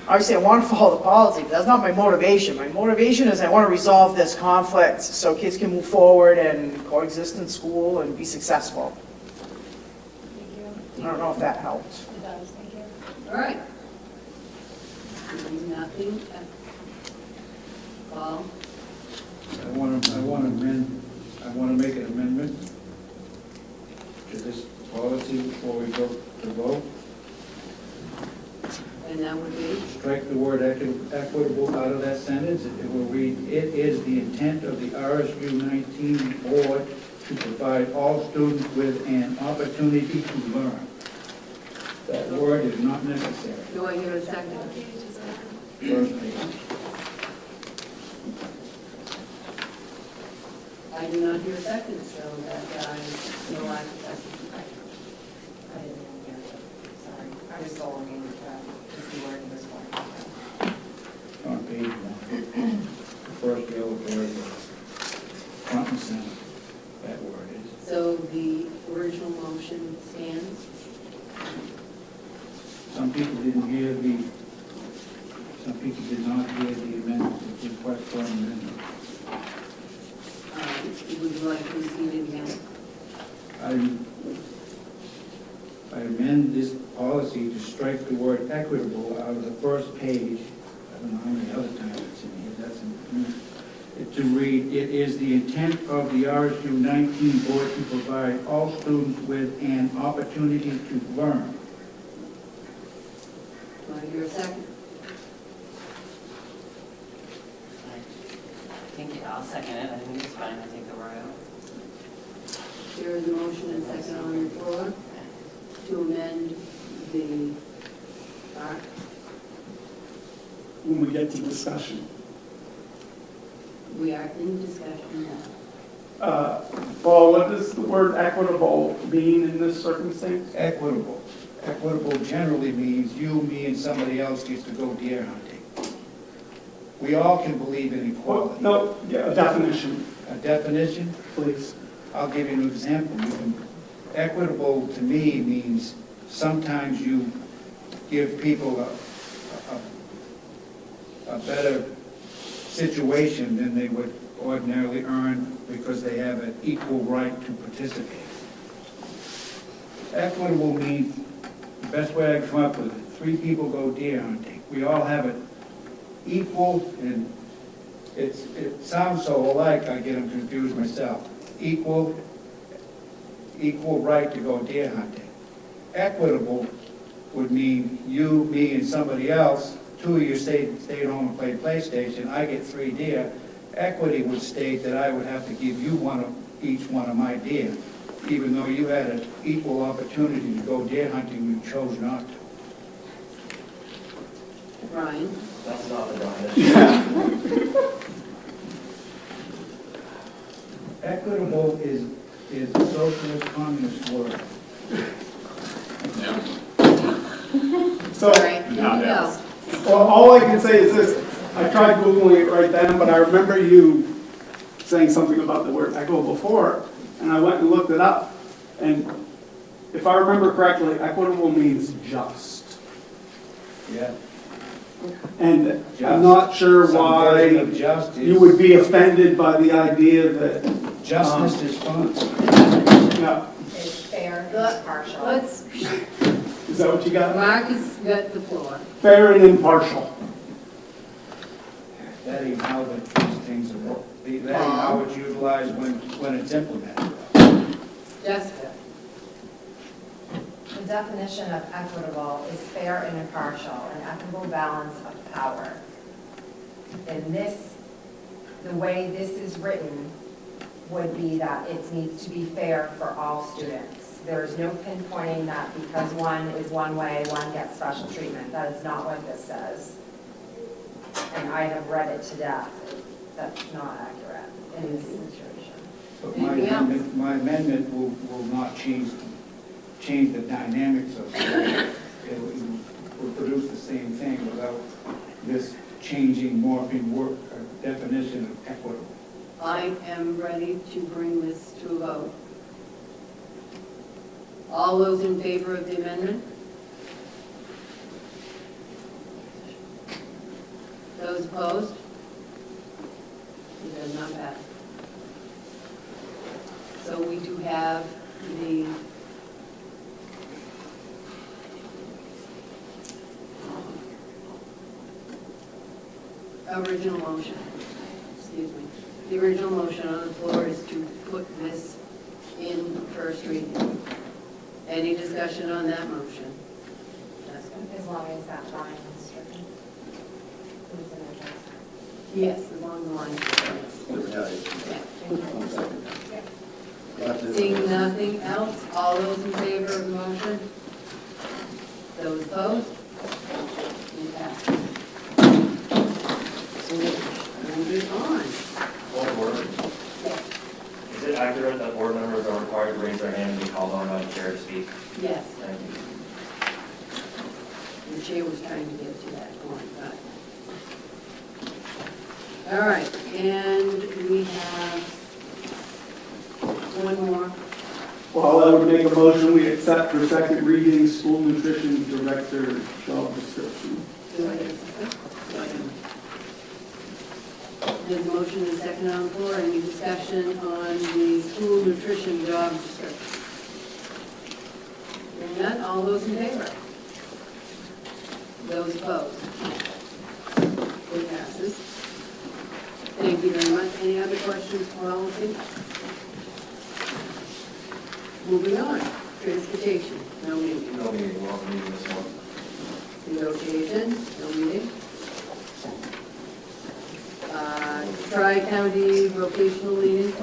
obviously I want to follow the policy, but that's not my motivation. My motivation is I want to resolve this conflict so kids can move forward and coexist in school and be successful. I don't know if that helps. It does, thank you. All right. Nothing. Paul? I want to make an amendment to this policy before we go to vote. And that would be? Strike the word equitable out of that sentence. It will read, it is the intent of the RSU 19 board to provide all students with an opportunity to learn. That word is not necessary. Do I hear a second? First page. I do not hear a second, so that I no lack of second. I didn't hear it. Sorry. I was still looking to see where he was going. On page 1. The first yellow paragraph. Front and center. That word is. So the original motion stands? Some people did not hear the amendment, the request for an amendment. Would you like to repeat it again? I amend this policy to strike the word equitable out of the first page. I don't know how many other times it's in here. To read, it is the intent of the RSU 19 board to provide all students with an opportunity to learn. Do I hear a second? I'll second it. I think it's fine. I think that we're out. There is a motion and second on the floor to amend the, When we get to discussion. we are in discussion now. Paul, what does the word equitable mean in this circumstance? Equitable. Equitable generally means you, me, and somebody else gets to go deer hunting. We all can believe in equality. No, yeah, a definition, A definition? please. I'll give you an example. Equitable to me means sometimes you give people a better situation than they would ordinarily earn because they have an equal right to participate. Equitable means, the best way I can come up with it, 3 people go deer hunting. We all have it equal, and it sounds so alike, I get them confused myself. Equal right to go deer hunting. Equitable would mean you, me, and somebody else. 2 of you stayed home and played PlayStation. I get 3 deer. Equity would state that I would have to give you each one of my deer, even though you had an equal opportunity to go deer hunting, you chose not to. Brian? That's not the definition. Equitable is a socialist communist word. Yeah. So, All right, here we go. well, all I can say is this, I tried Googling it right then, but I remember you saying something about the word equitable before, and I went and looked it up. And if I remember correctly, equitable means just. Yeah. And I'm not sure Some version why of just you is- would be offended by the idea that, Justice is fun. yeah, It's fair, it's partial. Let's, is that what you got? Marcus got the floor. Fair and impartial. That ain't how these things are, that ain't how it's utilized when it's implemented. Jessica? The definition of equitable is fair and impartial, an equitable balance of power. And this, the way this is written, would be that it needs to be fair for all students. There is no pinpointing that because one is one way, one gets special treatment. That is not what this says. And I have read it to death. That's not accurate in this situation. But Anything else? my amendment will not change the dynamics of it. It will produce the same thing without this changing, morphing definition of equitable. I am ready to bring this to a vote. All those in favor of the amendment? Those opposed? It does not pass. So we do have the original motion. Excuse me. The original motion on the floor is to put this in first reading. Any discussion on that motion? Jessica? As long as that line is stricken. It's in the text. Yes, along the line. Yeah. Seeing nothing else, all those in favor of the motion? Those opposed? It passes. So moving on. Point of order. Yes. Is it accurate that board members are required to raise their hand and be called on by the chair to speak? Yes, Thank you. the chair was trying to get to that point, but. All right, and we have one more. Well, I would make a motion, we accept for second reading school nutrition director job description. Do I get a second? There's a motion and a second on the floor. Any discussion on the school nutrition job description? Hearing none, all those in favor? Those opposed? It passes. Thank you very much. Any other questions for policy? Moving on, transportation, no meeting. No meeting, we'll have a meeting this month. Negotiation, no meeting. Tri-county vocational meeting.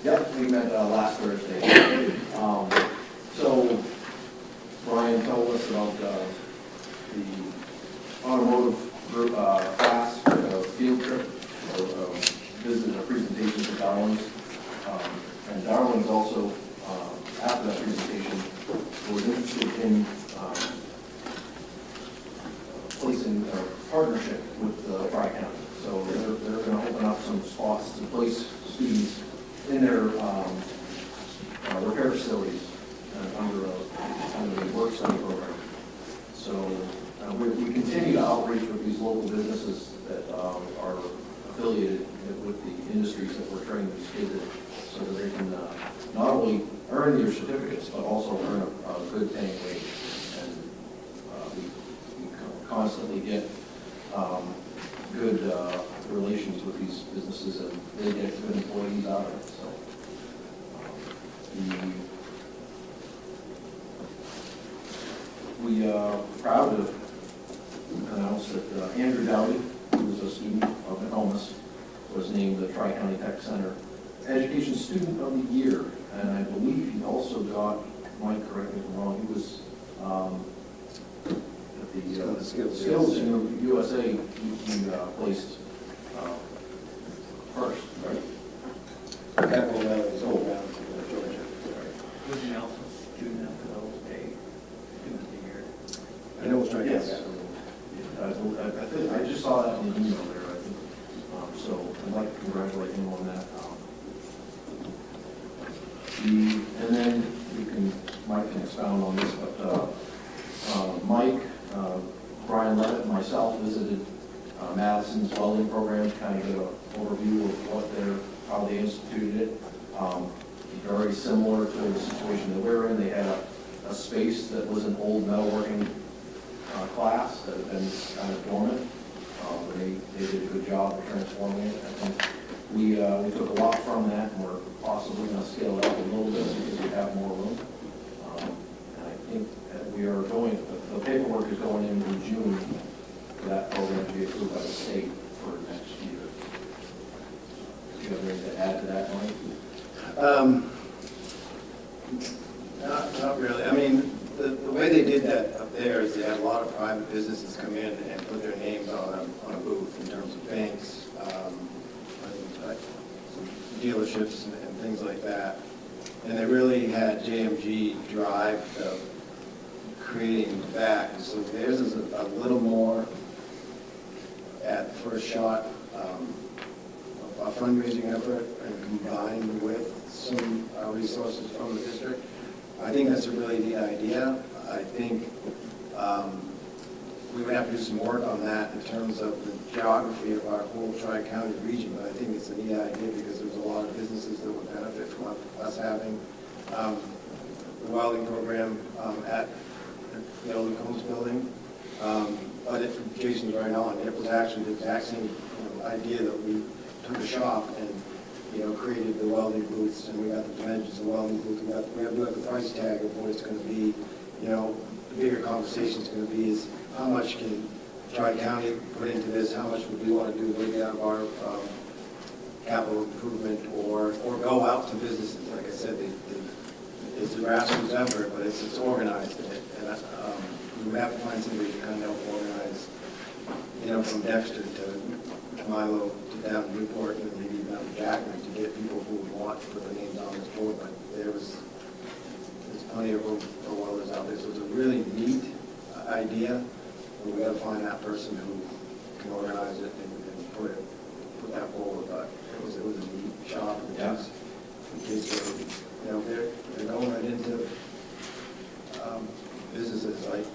Yep, we met last Thursday. So Brian told us about the automotive group, class, field trip, or visit a presentation to Darwin's. And Darwin's also, after that presentation, who is interested in placing a partnership with Tri-County. So they're going to open up some spots to place students in their repair facilities under the work study program. So we continue to outreach with these local businesses that are affiliated with the industries that we're training these kids in, so that they can not only earn their certificates, but also earn a good paying wage. And we constantly get good relations with these businesses, and they get good employees out of it. So we are proud to announce that Andrew Dowdy, who is a student of Nokomis, was named the Tri-County Tech Center Education Student of the Year. And I believe he also got, Mike, correct me if I'm wrong, he was at the Skills in USA, he placed first, right? Capital Valley's whole round in Georgia. Would you also student after those day, student of the year? I know it's trying to Yes. I think, I just saw that in the email there, I think. So I'd like to congratulate him on that. And then Mike can expound on this, but Mike, Brian Levitt, and myself visited Madison's welding program to kind of get an overview of how they instituted it. Very similar to the situation that we're in. They had a space that was an old metalworking class that had been kind of dormant. They did a good job of transforming it. I think we took a lot from that, and we're possibly going to scale it up a little bit because we have more room. And I think that we are going, the paperwork is going in June for that program to be approved by the state for next year. Do you have anything to add to that, Mike? Not really. I mean, the way they did that up there is they had a lot of private businesses come in and put their names on a booth in terms of banks, dealerships and things like that. And they really had JMG drive creating that. So theirs is a little more at first shot a fundraising effort and combined with some resources from the district. I think that's a really neat idea. I think we would have to do some work on that in terms of the geography of our whole Tri-County region, but I think it's a neat idea because there's a lot of businesses that would benefit from us having the welding program at the old Combs building. But Jason's right on. It was actually the exact same idea that we took a shop and created the welding booths, and we got the dimensions of the welding booth. We have the price tag of what it's going to be. The bigger conversation is going to be is how much can Tri-County put into this? How much would we want to do maybe out of our capital improvement, or go out to businesses? Like I said, it's a grassroots effort, but it's organized, and we have to find somebody to kind of help organize. From Dexter to Milo to down to Newport and maybe even down to Jackman to get people who would want to put their names on this board. But there's plenty of room for welders out there. So it's a really neat idea. But we got to find that person who can organize it and put that forward. But it was a neat shop. And the kids are, they're going right into businesses like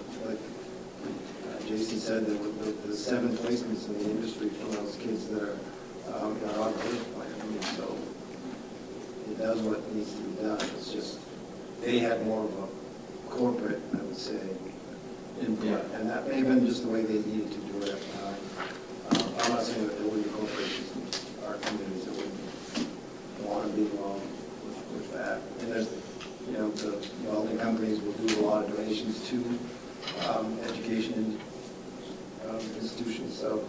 Jason said, the 7 placements in the industry for those kids that are in our operating plan. So it does what needs to be done. It's just they had more of a corporate, I would say, input, and that may have been just the way they needed to do it at the time. I'm not saying that there wouldn't be corporations in our communities that wouldn't want to be involved with that. And there's, the welding companies will do a lot of donations to education institutions, so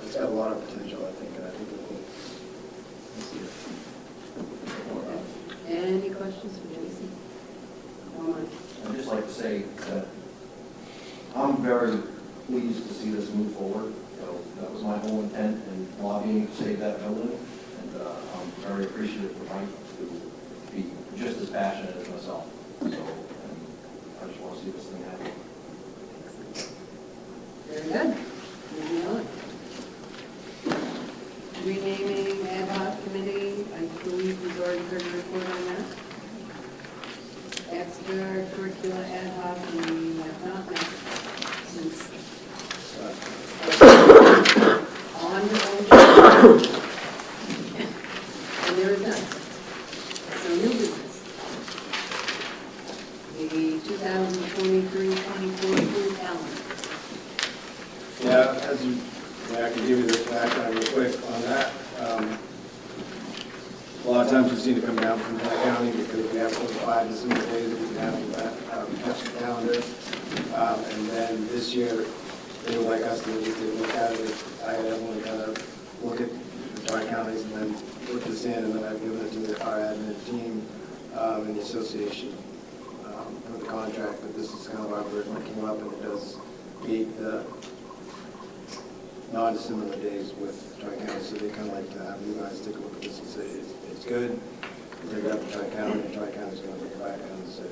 it's got a lot of potential, I think, and I think it will. Any questions for Jason? I'd just like to say that I'm very pleased to see this move forward. That was my whole intent in lobbying to save that building, and I'm very appreciative of Mike to be just as passionate as myself. So I just want to see this thing happen. Very good. Moving on. Renaming ad hoc committee, I believe we've already heard a report on that. Extracurricular ad hoc, we have not met since on the old. And there is none. So new business. The 2023-24 school calendar. Yeah, as you, I can give you the background real quick on that. A lot of times we've seen it come down from Tri County because we have 45 December days that we can have catch the calendar. And then this year, they would like us to just look at it. I had everyone kind of look at the Tri Counties and then put this in, and then I've given it to our admin team and the association for the contract. But this is kind of our version that came up, and it does meet the non-dissimilar days with Tri-County, so they kind of like to have you guys take a look at this and say, it's good, take it up to Tri-County, and Tri-County's going to take it back down and say,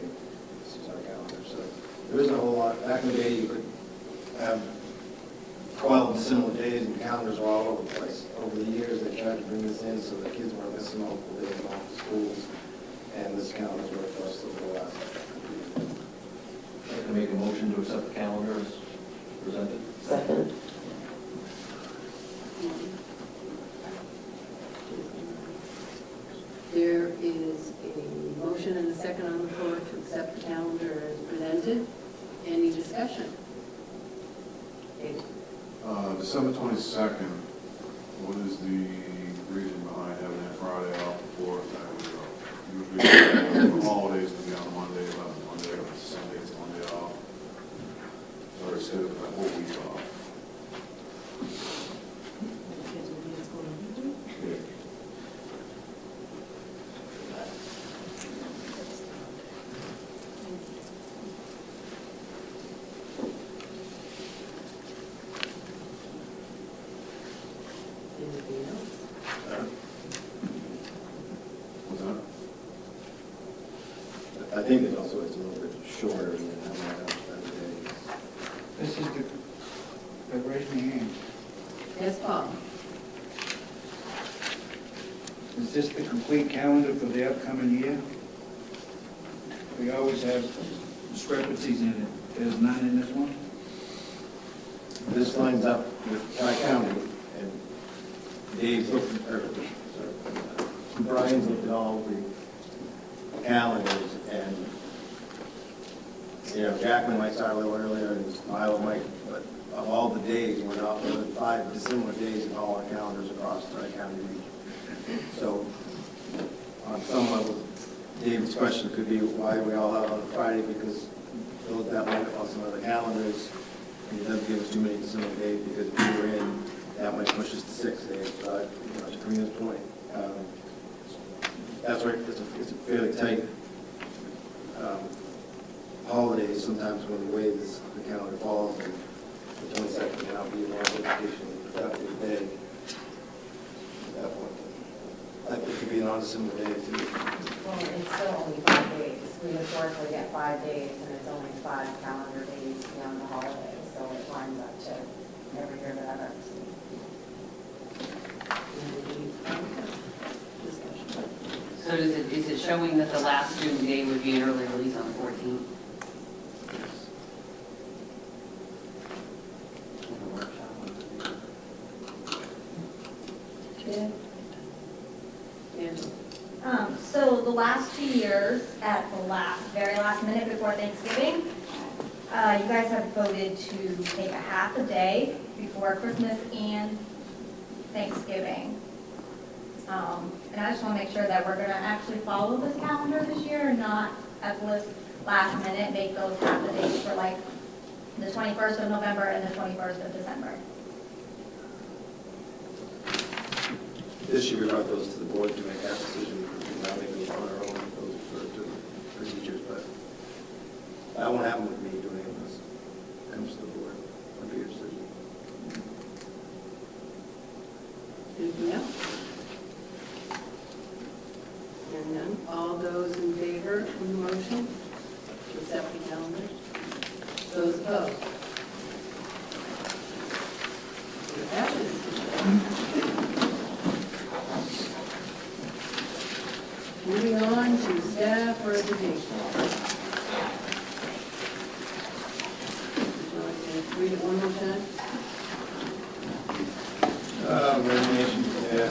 this is our calendar. So there isn't a whole lot. Back in the day, you could have 12 dissimilar days, and calendars were all over the place. Over the years, they tried to bring this in so that kids weren't missing multiple days off the schools, and this calendar's worked for us over the last few years. I'd like to make a motion to accept the calendar as presented. Second. There is a motion and a second on the floor to accept the calendar as presented. Any discussion? December 22nd, what is the reason behind having that Friday off before that? Usually the holidays will be on a Monday, but on Monday, or Sunday, it's Monday off. So instead of that whole week off. Anything else? What's that? I think it also is a little bit shorter than that days. This is the raise my hand. Yes, Paul? Is this the complete calendar for the upcoming year? We always have discrepancies in it. There's none in this one? This lines up with Tri-County, and Dave's looked at, Brian's looked at all the calendars, and, you know, Jackman might start a little earlier, and Milo might, but of all the days, we're not more than 5 dissimilar days in all our calendars across the Tri-County region. So, on some level, David's question could be, why we all have on Friday, because that might on some other calendars, and it doesn't give us too many dissimilar days, because if we were in, that might push us to 6 days. But, you know, to Karina's point, that's where it's a fairly tight holidays sometimes when the way the calendar falls, and the 22nd may not be a more education productive day at that point. It could be a non-dissimilar day too. Well, it's still only 5 days. We historically get 5 days, and it's only 5 calendar days beyond the holidays, so it lines up to every year that I've ever seen. So is it showing that the last student day would be an early release on the 14th? So the last 2 years, at the very last minute before Thanksgiving, you guys have voted to take a half a day before Christmas and Thanksgiving. And I just want to make sure that we're going to actually follow this calendar this year and not at the last minute make those half a days for like the 21st of November and the 21st of December. This year we brought those to the board to make that decision. Now they go on our own, those are to the procedures, but that won't happen with me doing it unless it comes to the board. It'll be your decision. Anything else? Hearing none. All those in favor of the motion to accept the calendar? Those opposed? It passes. Moving on to staff resignation. Would you like to read it one more time? Resignation, yeah.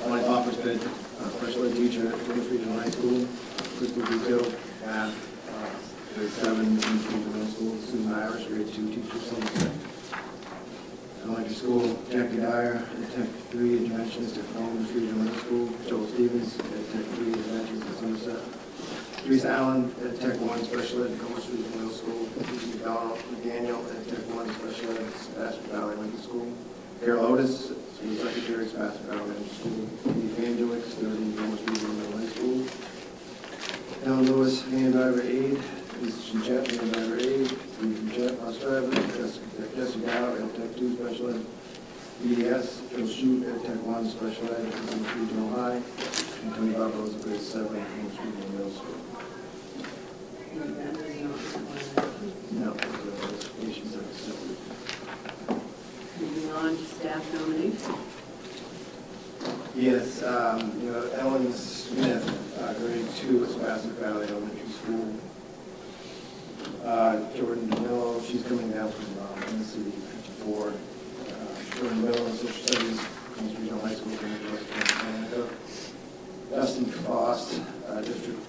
Mike offers bid, special ed teacher at Plymouth Regional High School, Crystal Detail, math, grade 7, Plymouth Regional Middle School, Susan Irish, grade 2 teacher, Somerset. Elementary school, Jackie Dyer, at Tech 3, interventionist at Plymouth Regional Middle School, Joel Stevens, at Tech 3, interventionist at Somerset. Teresa Allen, at Tech 1, special ed, Plymouth Regional Middle School, McDaniel, at Tech 1, special ed, Sebastian Valley Elementary School. Carol Otis, school secretary, Sebastian Valley Elementary School. Katie Vandewick, 30, Plymouth Regional Middle High School. Ellen Lewis, van driver aide. Lisa Chinchette, van driver aide. Steve Chinchette, bus driver. Jesse Dow, at Tech 2, special ed. BDS, Phil Shute, at Tech 1, special ed, Plymouth Regional High. And Tony Barbaros, grade 7, Plymouth Regional Middle School. No, resignations are separate. Moving on to staff nomination. Yes, Ellen Smith, grade 2 at Sebastian Valley Elementary School. Jordan DeMillo, she's coming down from Tennessee, 54. Jordan DeMillo, social studies, Plymouth Regional High School, West Canada. Dustin Frost, district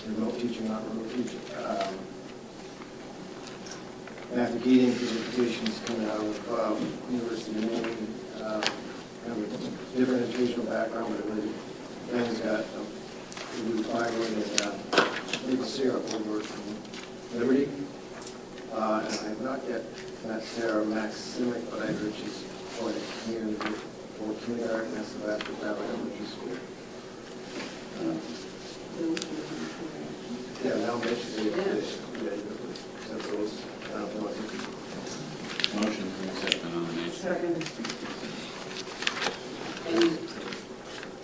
remote teaching, not remote teaching. Matthew Keating, presentations coming out of University of Maine. Kind of a different educational background, but really, Ben's got a new fiber and maple syrup over from Liberty. And I have not yet met Sarah Maximic, but I heard she's going to community for kindergarten at Sebastian Valley Elementary School. Yeah, now mentioned those. Motion to accept the nomination. Second. Any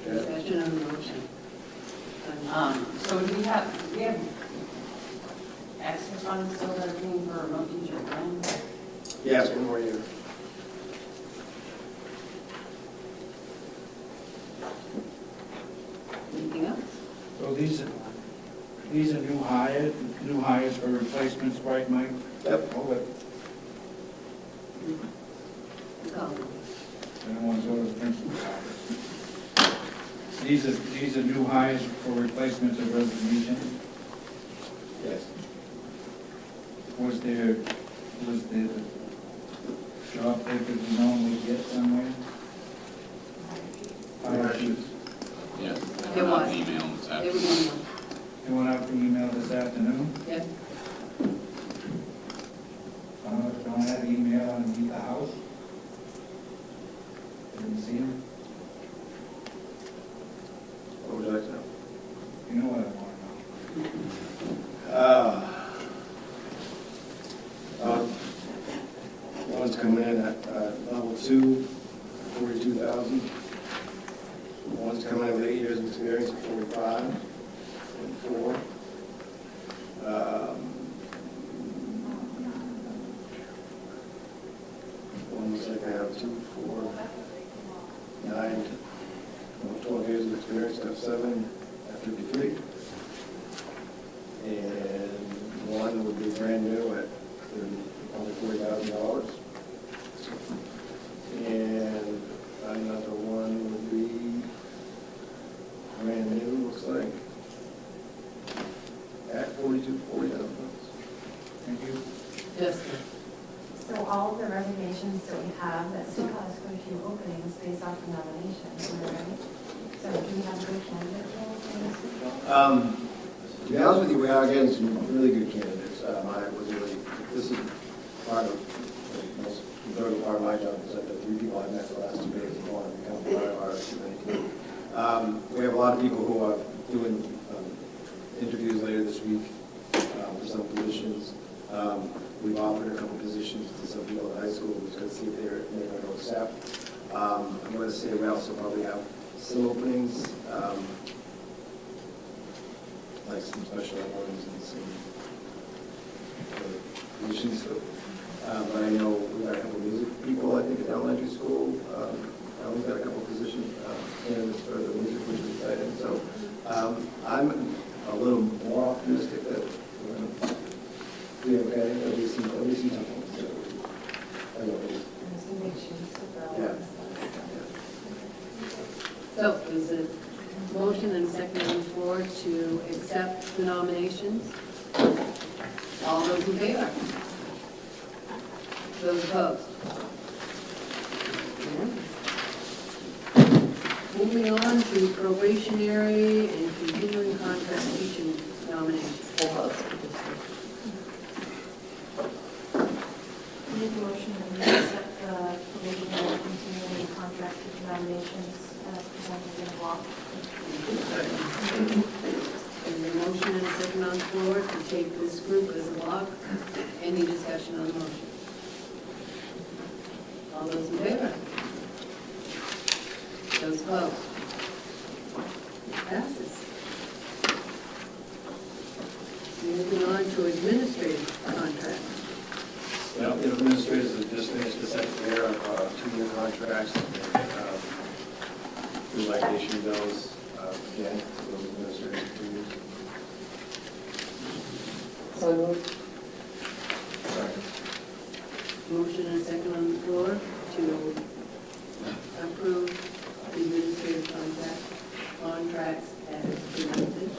discussion on the motion? So do we have extra funds still that are being for remote teacher training? Yes, one more year. Anything else? So these are new hires for replacements, right, Mike? Yep. Okay. I don't want to go to the principal's office. These are new hires for replacements of resignation. Yes. Was there job papers you normally get somewhere? Hire sheets. Yes. It was. Email this It afternoon. was one. You went out the email this afternoon? Yep. Don't have email underneath the house? Didn't see him? What would you like to know? You know what I want to know. One's coming in at level 2, 42,000. One's coming in with 8 years of experience at 45 and 4. One looks like they have 2, 4, 9, 12 years of experience, have 7 at 53. And one would be brand new at only $40,000. And another one would be brand new, looks like, at $40,000. Thank you. Jessica. So all of the resignations that we have, that still has quite a few openings based off the nomination, right? So do we have a good candidate for this people? To be honest with you, we are getting some really good candidates. I was really, this is part of, the most important part of my job, because I've got 3 people I've met the last 2 days who want to become part of our committee. We have a lot of people who are doing interviews later this week for some positions. We've offered a couple positions to some people at high school, just to see if they're going to accept. I'm going to say we also probably have some openings, like some special ed ones and some positions. But I know we got a couple of music people, I think, at elementary school. We've got a couple of positions candidates for the music, which is exciting. So I'm a little more optimistic that we're going to be okay. At least something. So, anyways. Yeah. So is it motion and second on the floor to accept the nominations? All those in favor? Those opposed? Moving on to probationary and continuing contract teaching nominations. Make a motion that we accept the provisional and continuing contract nominations as presented in a block. And the motion and a second on the floor to take this group as a block. Any discussion on the motion? All those in favor? Those opposed? It passes. Moving on to administrative contract. Well, the administrators have just finished the second year of 2-year contracts. We'd like to issue those again to those administrators for 2 years. So moved. Motion and a second on the floor to approve the administrative contracts as presented.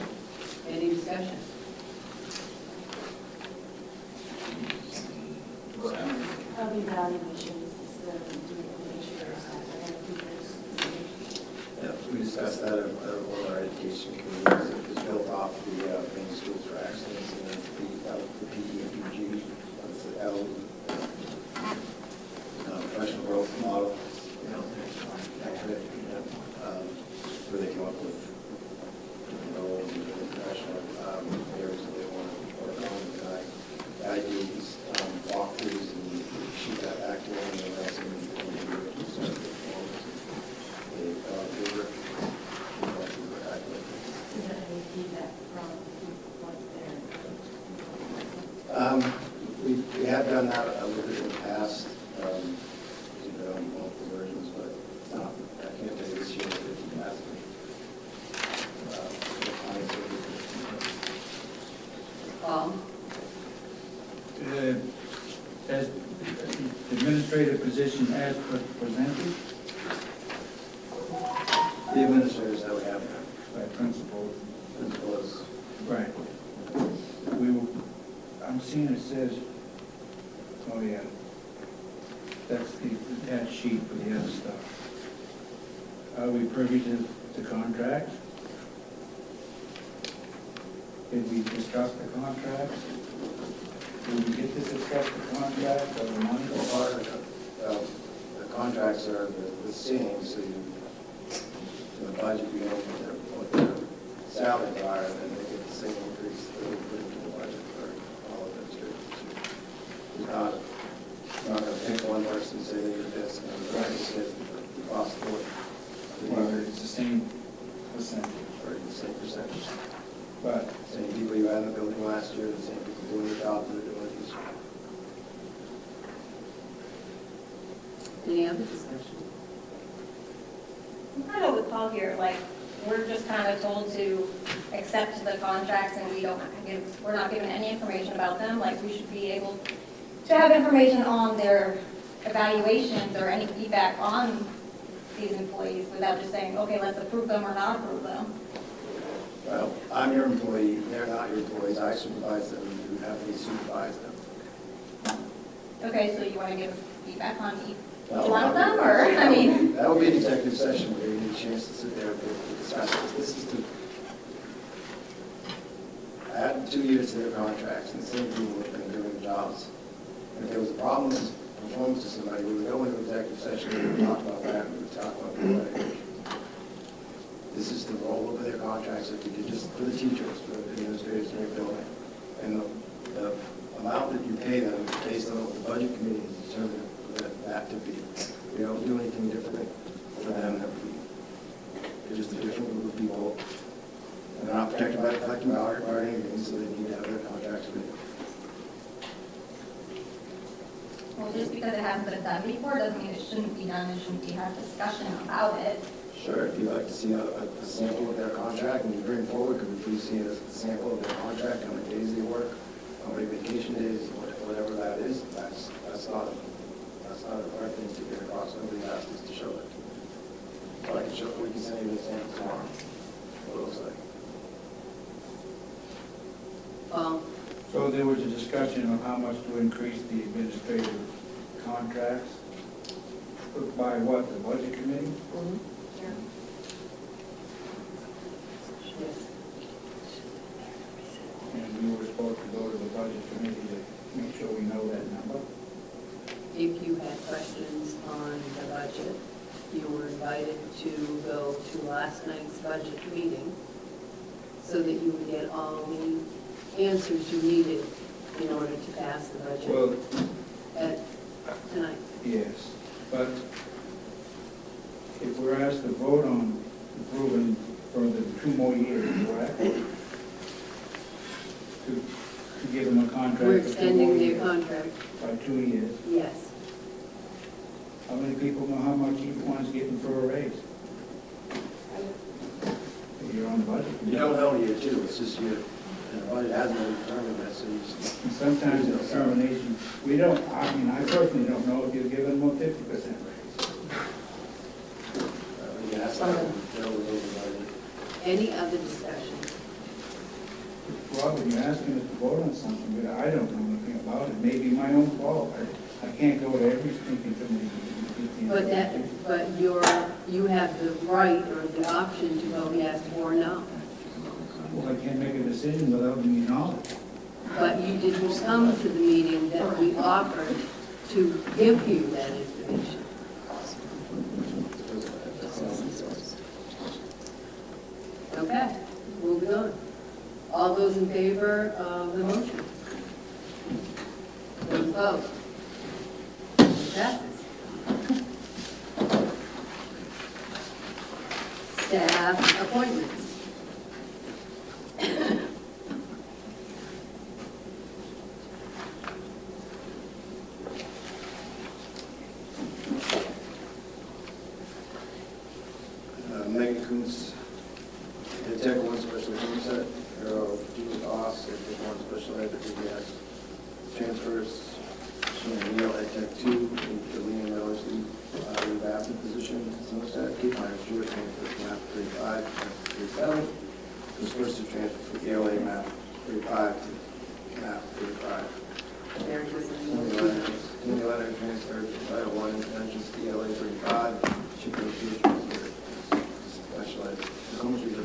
Any discussion? Of the evaluations, the administrators have Yeah, we discussed that at one of our education committees. It was built off the main schools for excellence, and then the PE and PG, that's the L, professional growth model, where they come up with roles and professional areas that they want to work on. And I do these walkthroughs and shoot that back to them, and that's in the Is there any feedback from what's there? We have done that a little bit in the past. We've done multiple versions, but I can't tell you this year if it has been. Paul? As administrative position as presented The administrators that we have now. by principals. Principals. Right. I'm seeing it says, oh yeah, that's the attached sheet for the other stuff. Are we privy to the contract? Did we discuss the contract? Did we get to discuss the contract or the money? Well, part of the contracts are the same, so you, in the budget, you know what their salaries are, and then they get the same increase that we put into the budget for all administrators. You're not going to pick one person and say they get this, and the rest is across the board. Well, it's the same percentage. Or the same percentage. But Same people you had in the building last year, the same people doing the job that they're doing this year. Any other discussion? I'm kind of with Paul here, like, we're just kind of told to accept the contracts and we're not given any information about them. Like, we should be able to have information on their evaluations or any feedback on these employees without just saying, okay, let's approve them or not approve them. Well, I'm your employee, they're not your employees, I supervise them, you have me supervise them. Okay, so you want to give feedback on each Well, one of them, or, I mean? That would be an executive session where you get a chance to sit there and discuss this. This is to add 2 years to their contracts, and the same people have been doing jobs. If there was a problem with performance to somebody, we would go into executive session, and we would talk about that, and we would talk about the evaluation. This is to roll over their contracts like we did just for the teachers, for the administrators in your building. And the amount that you pay them is based on what the budget committee has determined that to be. We don't do anything differently for them. They're just a different group of people. And they're not protected by collective bargaining agreements, so they need to have their contracts renewed. just because it hasn't been done before doesn't mean it shouldn't be done and shouldn't be had discussion about it. Sure, if you'd like to see a sample of their contract and you bring forward, could we please see a sample of their contract, how many days they work, how many vacation days, whatever that is, that's not a hard thing to get across. Nobody asked us to show it. But I can show, we can send you the sample tomorrow, what it looks like. So there was a discussion of how much to increase the administrative contracts. By what, the budget committee? Yes. And we were supposed to go to the budget committee to make sure we know that number. If you had questions on the budget, you were invited to go to last night's budget meeting so that you would get all the answers you needed in order to pass the budget Well, tonight. yes, but if we're asked to vote on approving for the 2 more years, correct? To give them a contract. We're for 2 more extending their years, contract, by 2 years. yes. How many people know how much each one's getting for a raise? You're on the budget. You don't know yet, too. It's just you, and the budget hasn't been determined yet, so you just. And sometimes the determination, we don't, I mean, I personally don't know if you're giving them a 50% raise. You can ask them, they'll know the budget. Any other discussion? Robert, you're asking us to vote on something, but I don't know anything about it. Maybe my own fault. I can't go to every speaking committee. But you have the right or the option to vote yes or no. Well, I can't make a decision without any knowledge. But you didn't come to the meeting that we offered to give you that information. Okay, moving on. All those in favor of the motion? Those opposed? It passes. Staff appointments. Megan Kuntz, at Tech 1 Special Ed Set, Arrow, Julie Oss, at Tech 1 Special Ed, DBS. Transfers, Shannon Neal at Tech 2, Delaney Mellisley, leave absent position, Somerset, Kate Myers Stewart, transfer from Math 35, Math 37. Dispersed to transfer from ELA Math 35 to Math 35. Tony Leonard transferred from Title I Interventions to ELA 35, Chip Peter transferred special ed. Combs Regional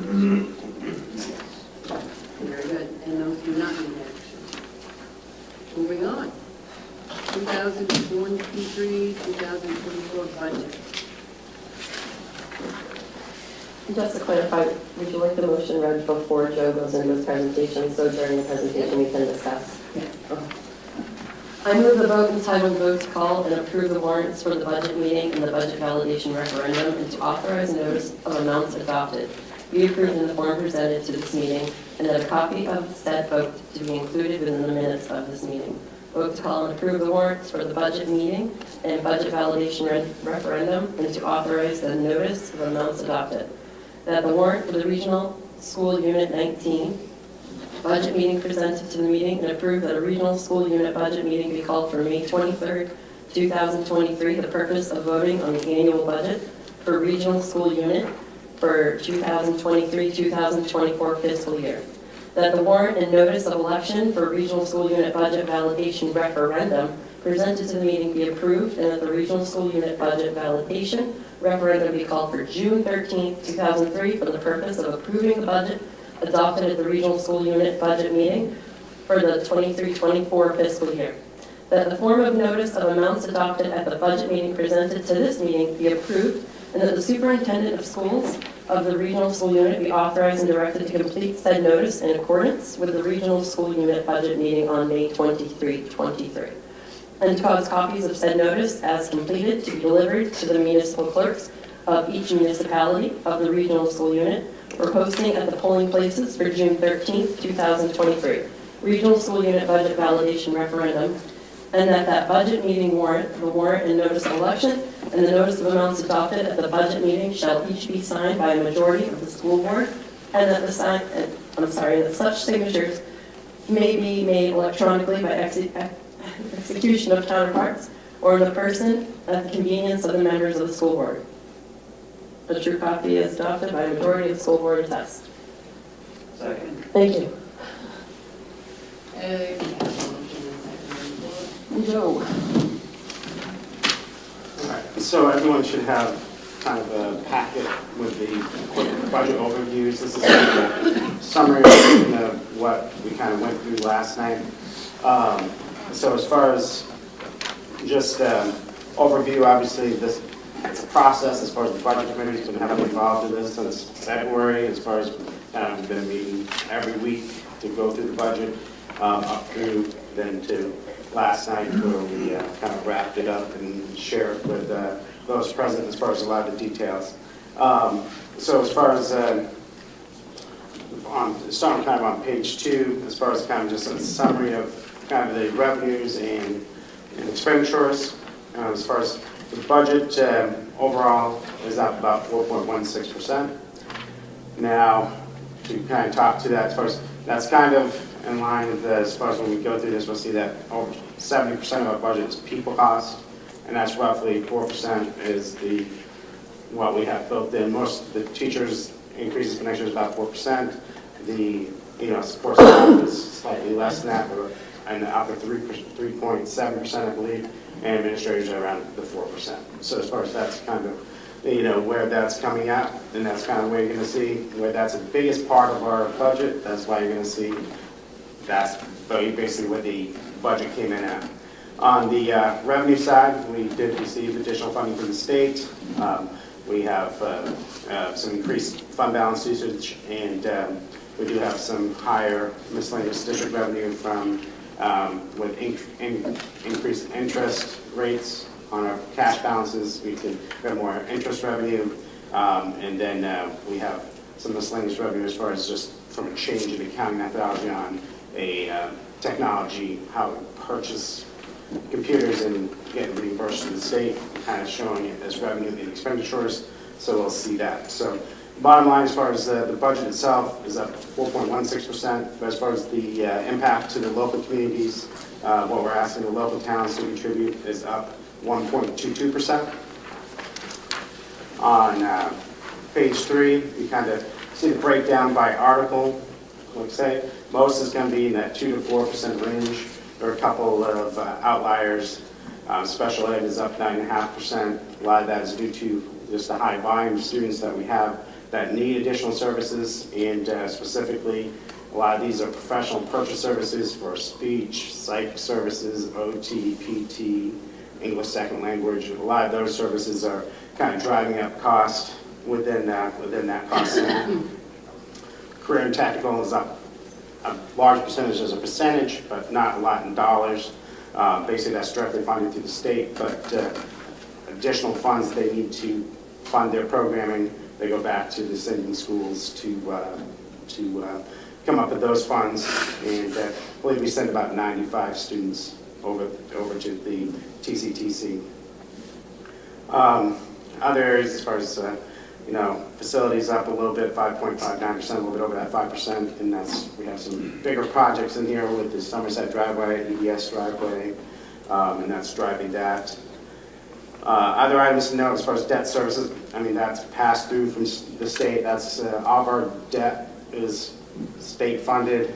Very good, and those do not need action. Moving on. 2023, 2024 budget. Just to clarify, would you like the motion read before Joe goes into his presentation, so during the presentation we can discuss? Yeah. Okay. I move the vote entitled vote to call and approve the warrants for the budget meeting and the budget validation referendum and to authorize notice of amounts adopted be approved in the form presented to this meeting and that a copy of said vote to be included within the minutes of this meeting. Vote to call and approve the warrants for the budget meeting and budget validation referendum and to authorize the notice of amounts adopted. That the warrant for the Regional School Unit 19 budget meeting presented to the meeting and approved that a Regional School Unit budget meeting be called for May 23rd, 2023, the purpose of voting on the annual budget for Regional School Unit for 2023-2024 fiscal year. That the warrant and notice of election for Regional School Unit budget validation referendum presented to the meeting be approved and that the Regional School Unit budget validation referendum be called for June 13th, 2003 for the purpose of approving the budget adopted at the Regional School Unit budget meeting for the 23-24 fiscal year. That the form of notice of amounts adopted at the budget meeting presented to this meeting be approved and that the superintendent of schools of the Regional School Unit be authorized and directed to complete said notice in accordance with the Regional School Unit budget meeting on May 23, 23. And to cause copies of said notice as completed to be delivered to the municipal clerks of each municipality of the Regional School Unit for posting at the polling places for June 13, 2023. Regional School Unit budget validation referendum and that that budget meeting warrant, the warrant and notice of election, and the notice of amounts adopted at the budget meeting shall each be signed by a majority of the school board, and that that such signatures may be made electronically by execution of counterparts or in person at the convenience of the members of the school board. A true copy is adopted by a majority of the school board attest. Second. Thank you. We have a motion and second. Joe. So everyone should have kind of a packet with the quick budget overviews. This is kind of a summary of what we kind of went through last night. So as far as just overview, obviously it's a process as far as the budget committee's been heavily involved in this since February, as far as we've been meeting every week to go through the budget, up through then to last night where we kind of wrapped it up and shared it with those present as far as a lot of the details. So as far as starting kind of on page 2, as far as kind of just a summary of kind of the revenues and expenditures. As far as the budget overall is up about 4.16%. Now, to kind of talk to that, as far as that's kind of in line with as far as when we go through this, we'll see that over 70% of our budget is people cost, and that's roughly 4% is what we have built in. Most of the teachers' increases for next year is about 4%. The support staff is slightly less than that, but in the upper 3.7%, I believe, and administrators are around the 4%. So as far as that's kind of where that's coming out, and that's kind of where you're going to see where that's the biggest part of our budget. That's why you're going to see that's basically where the budget came in at. On the revenue side, we did receive additional funding from the state. We have some increased fund balance usage, and we do have some higher miscellaneous district revenue from with increased interest rates on our cash balances. We have more interest revenue, and then we have some miscellaneous revenue as far as just from a change in accounting methodology on a technology, how we purchase computers and get reimbursed to the state, kind of showing it as revenue and expenditures. So we'll see that. So bottom line, as far as the budget itself, is up 4.16%. But as far as the impact to the local communities, what we're asking the local towns to contribute is up 1.22%. On page 3, you kind of see the breakdown by article. Like I say, most is going to be in that 2 to 4% range. There are a couple of outliers. Special ed is up 9.5%. A lot of that is due to just the high volume of students that we have that need additional services, and specifically, a lot of these are professional purchase services for speech, psych services, OT, PT, English second language. A lot of those services are kind of driving up cost within that cost center. Career and technical is up a large percentage as a percentage, but not a lot in dollars. Basically, that's directly funded through the state, but additional funds they need to fund their programming, they go back to the sending schools to come up with those funds. And I believe we send about 95 students over to the TCTC. Other areas, as far as facilities up a little bit, 5.59%, a little bit over that 5%, and we have some bigger projects in here with the Somerset driveway, EDS driveway, and that's driving that. Other items to note as far as debt services, that's passed through from the state. That's all of our debt is state funded,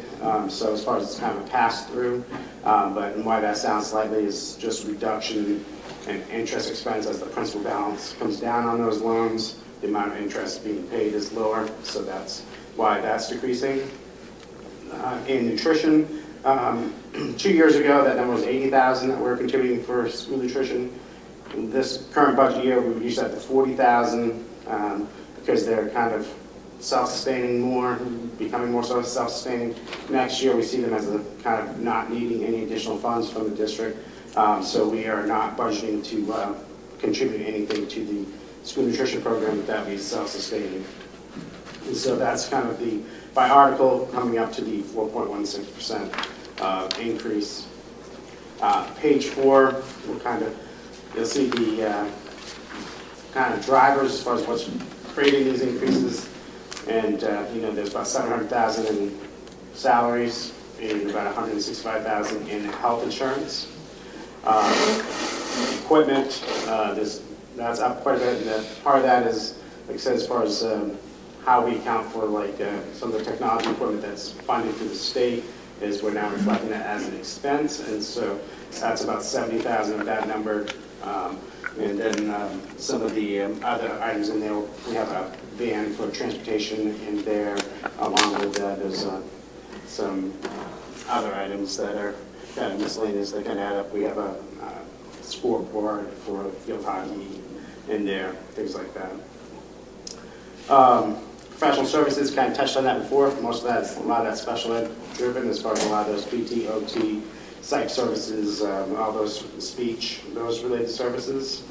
so as far as it's kind of a pass through, but why that sounds slightly is just reduction in interest expense as the principal balance comes down on those loans. The amount of interest being paid is lower, so that's why that's decreasing. In nutrition, 2 years ago, that number was $80,000 that we're contributing for school nutrition. In this current budget year, we reduced that to $40,000 because they're kind of self-sustaining more, becoming more self-sustaining. Next year, we see them as a kind of not needing any additional funds from the district, so we are not budgeting to contribute anything to the school nutrition program that we self-sustaining. And so that's kind of by article, coming up to the 4.16% increase. Page 4, you'll see the kind of drivers as far as what's creating these increases. And, there's about 700,000 in salaries and about 165,000 in health insurance. Equipment, that's up quite a bit, and part of that is, like I said, as far as how we account for some of the technology equipment that's funded through the state, is we're now reflecting that as an expense, and so that's about 70,000 of that number. And then some of the other items in there, we have a van for transportation in there, along with there's some other items that are kind of miscellaneous that can add up. We have a scoreboard for field hockey in there, things like that. Professional services, kind of touched on that before. Most of that is a lot of that special ed driven, as far as a lot of those PT, OT, psych services, all those speech, those related services.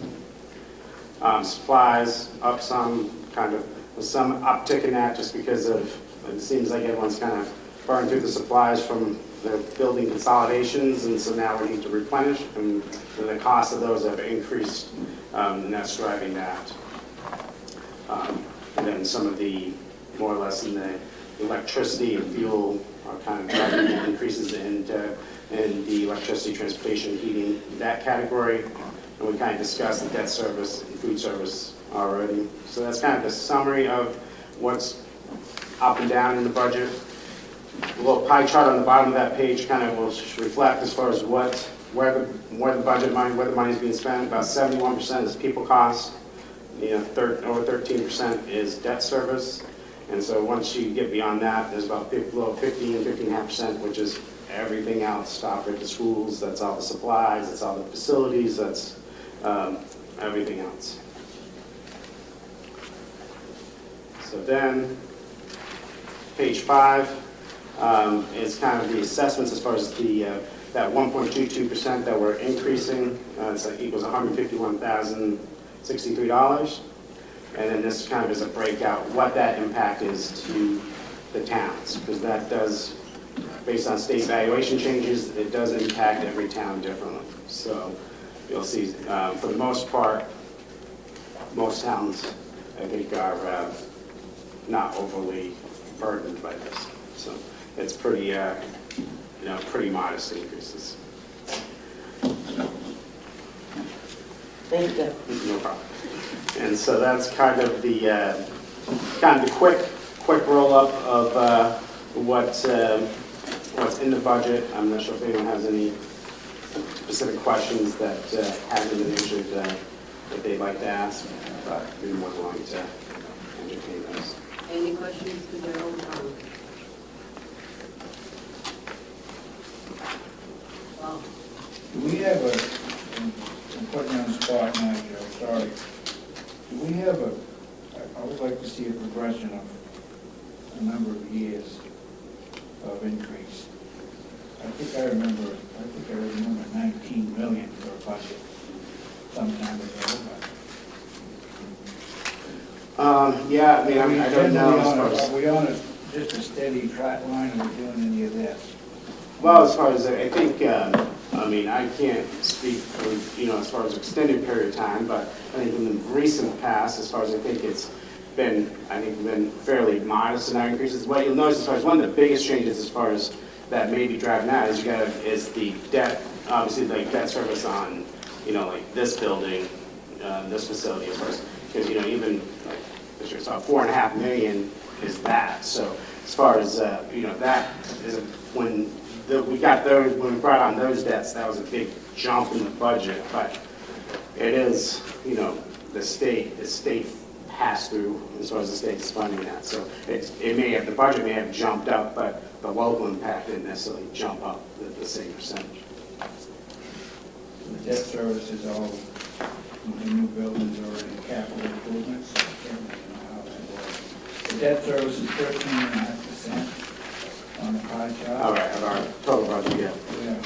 Supplies up some, kind of some uptick in that just because of, it seems like everyone's kind of burned through the supplies from the building consolidations, and so now we need to replenish, and the cost of those have increased, and that's driving that. And then some of the, more or less in the electricity and fuel are kind of driving the increases in the electricity, transportation, heating, that category. And we kind of discussed the debt service and food service already. So that's kind of the summary of what's up and down in the budget. A little pie chart on the bottom of that page kind of will reflect as far as where the budget money, where the money is being spent. About 71% is people cost. Over 13% is debt service. And so once you get beyond that, there's about 15.5%, which is everything else. Stop at the schools, that's all the supplies, that's all the facilities, that's everything else. So then, page 5 is kind of the assessments as far as the that 1.22% that we're increasing. So it equals $151,063. And then this kind of is a breakout, what that impact is to the towns, because that does, based on state valuation changes, it does impact every town differently. So you'll see, for the most part, most towns, I think, are not overly burdened by this. So it's pretty, pretty modest increases. Thank you. No problem. And so that's kind of the quick roll up of what's in the budget. I'm not sure if anyone has any specific questions that haven't been answered that they'd like to ask, but we're more than willing to entertain those. Any questions for Joe? Wow. Do we have I'm putting you on the spot now, Joe, sorry. Do we have I would like to see a progression of a number of years of increase. I think I remember 19 million for a budget some time ago. Yeah, I mean, I don't know. Are we on just a steady track line, or are we doing any of this? Well, as far as I think, I can't speak for, as far as extended period of time, but I think in the recent past, as far as I think it's been, fairly modest in our increases. What you'll notice as far as one of the biggest changes as far as that may be driving that is the debt, obviously like debt service on, like this building, this facility as far as, because, even like this year, so $4.5 million is that. So as far as, that is when we got those, when we brought on those debts, that was a big jump in the budget, but it is, the state pass through as far as the state is funding that. So the budget may have jumped up, but the local impact didn't necessarily jump up the same percentage. The debt service is all the new buildings or any capital improvements. I can't remember how that works. The debt service is 13.5% on the pie chart. All right, of our total budget, yeah. Yeah.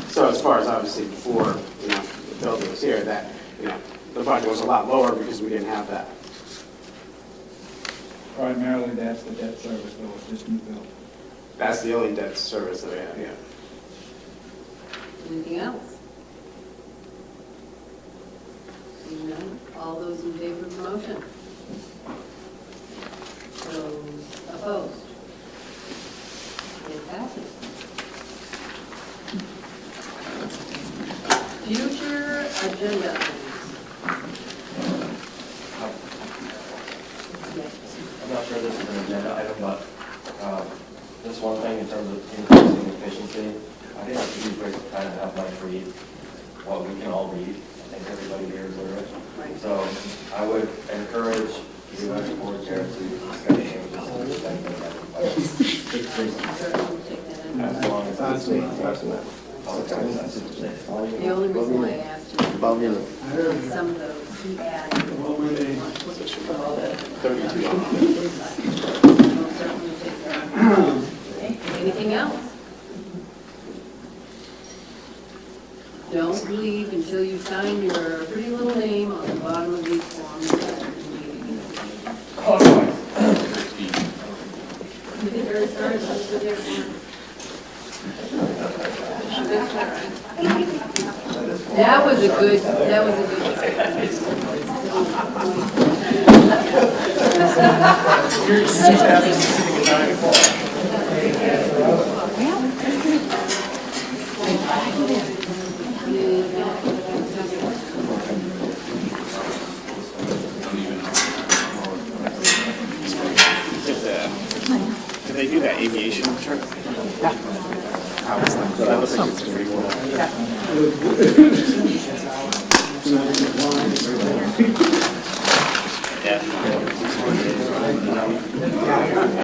So as far as obviously before, the building was here, that, the budget was a lot lower because we didn't have that. Primarily, that's the debt service, though, it's this new building. That's the only debt service that we have, yeah. Anything else? Seeing none, all those in favor of the motion? Those opposed? It passes. Future agenda items. I'm not sure this is an agenda item, but just one thing in terms of increasing efficiency, I think it would be great to kind of have Mike read what we can all read. I think everybody here is literate. Right. So I would encourage you as a board chair to discuss changes to the thing that We'll take that in. as long as it's public access. The only reason why I asked you, some of those he added. What were they? We'll certainly take that. Okay, anything else? Don't leave until you sign your pretty little name on the bottom of these forms. That was a good. Did they do that aviation chart? Yeah. That looks like it's pretty cool. Yeah.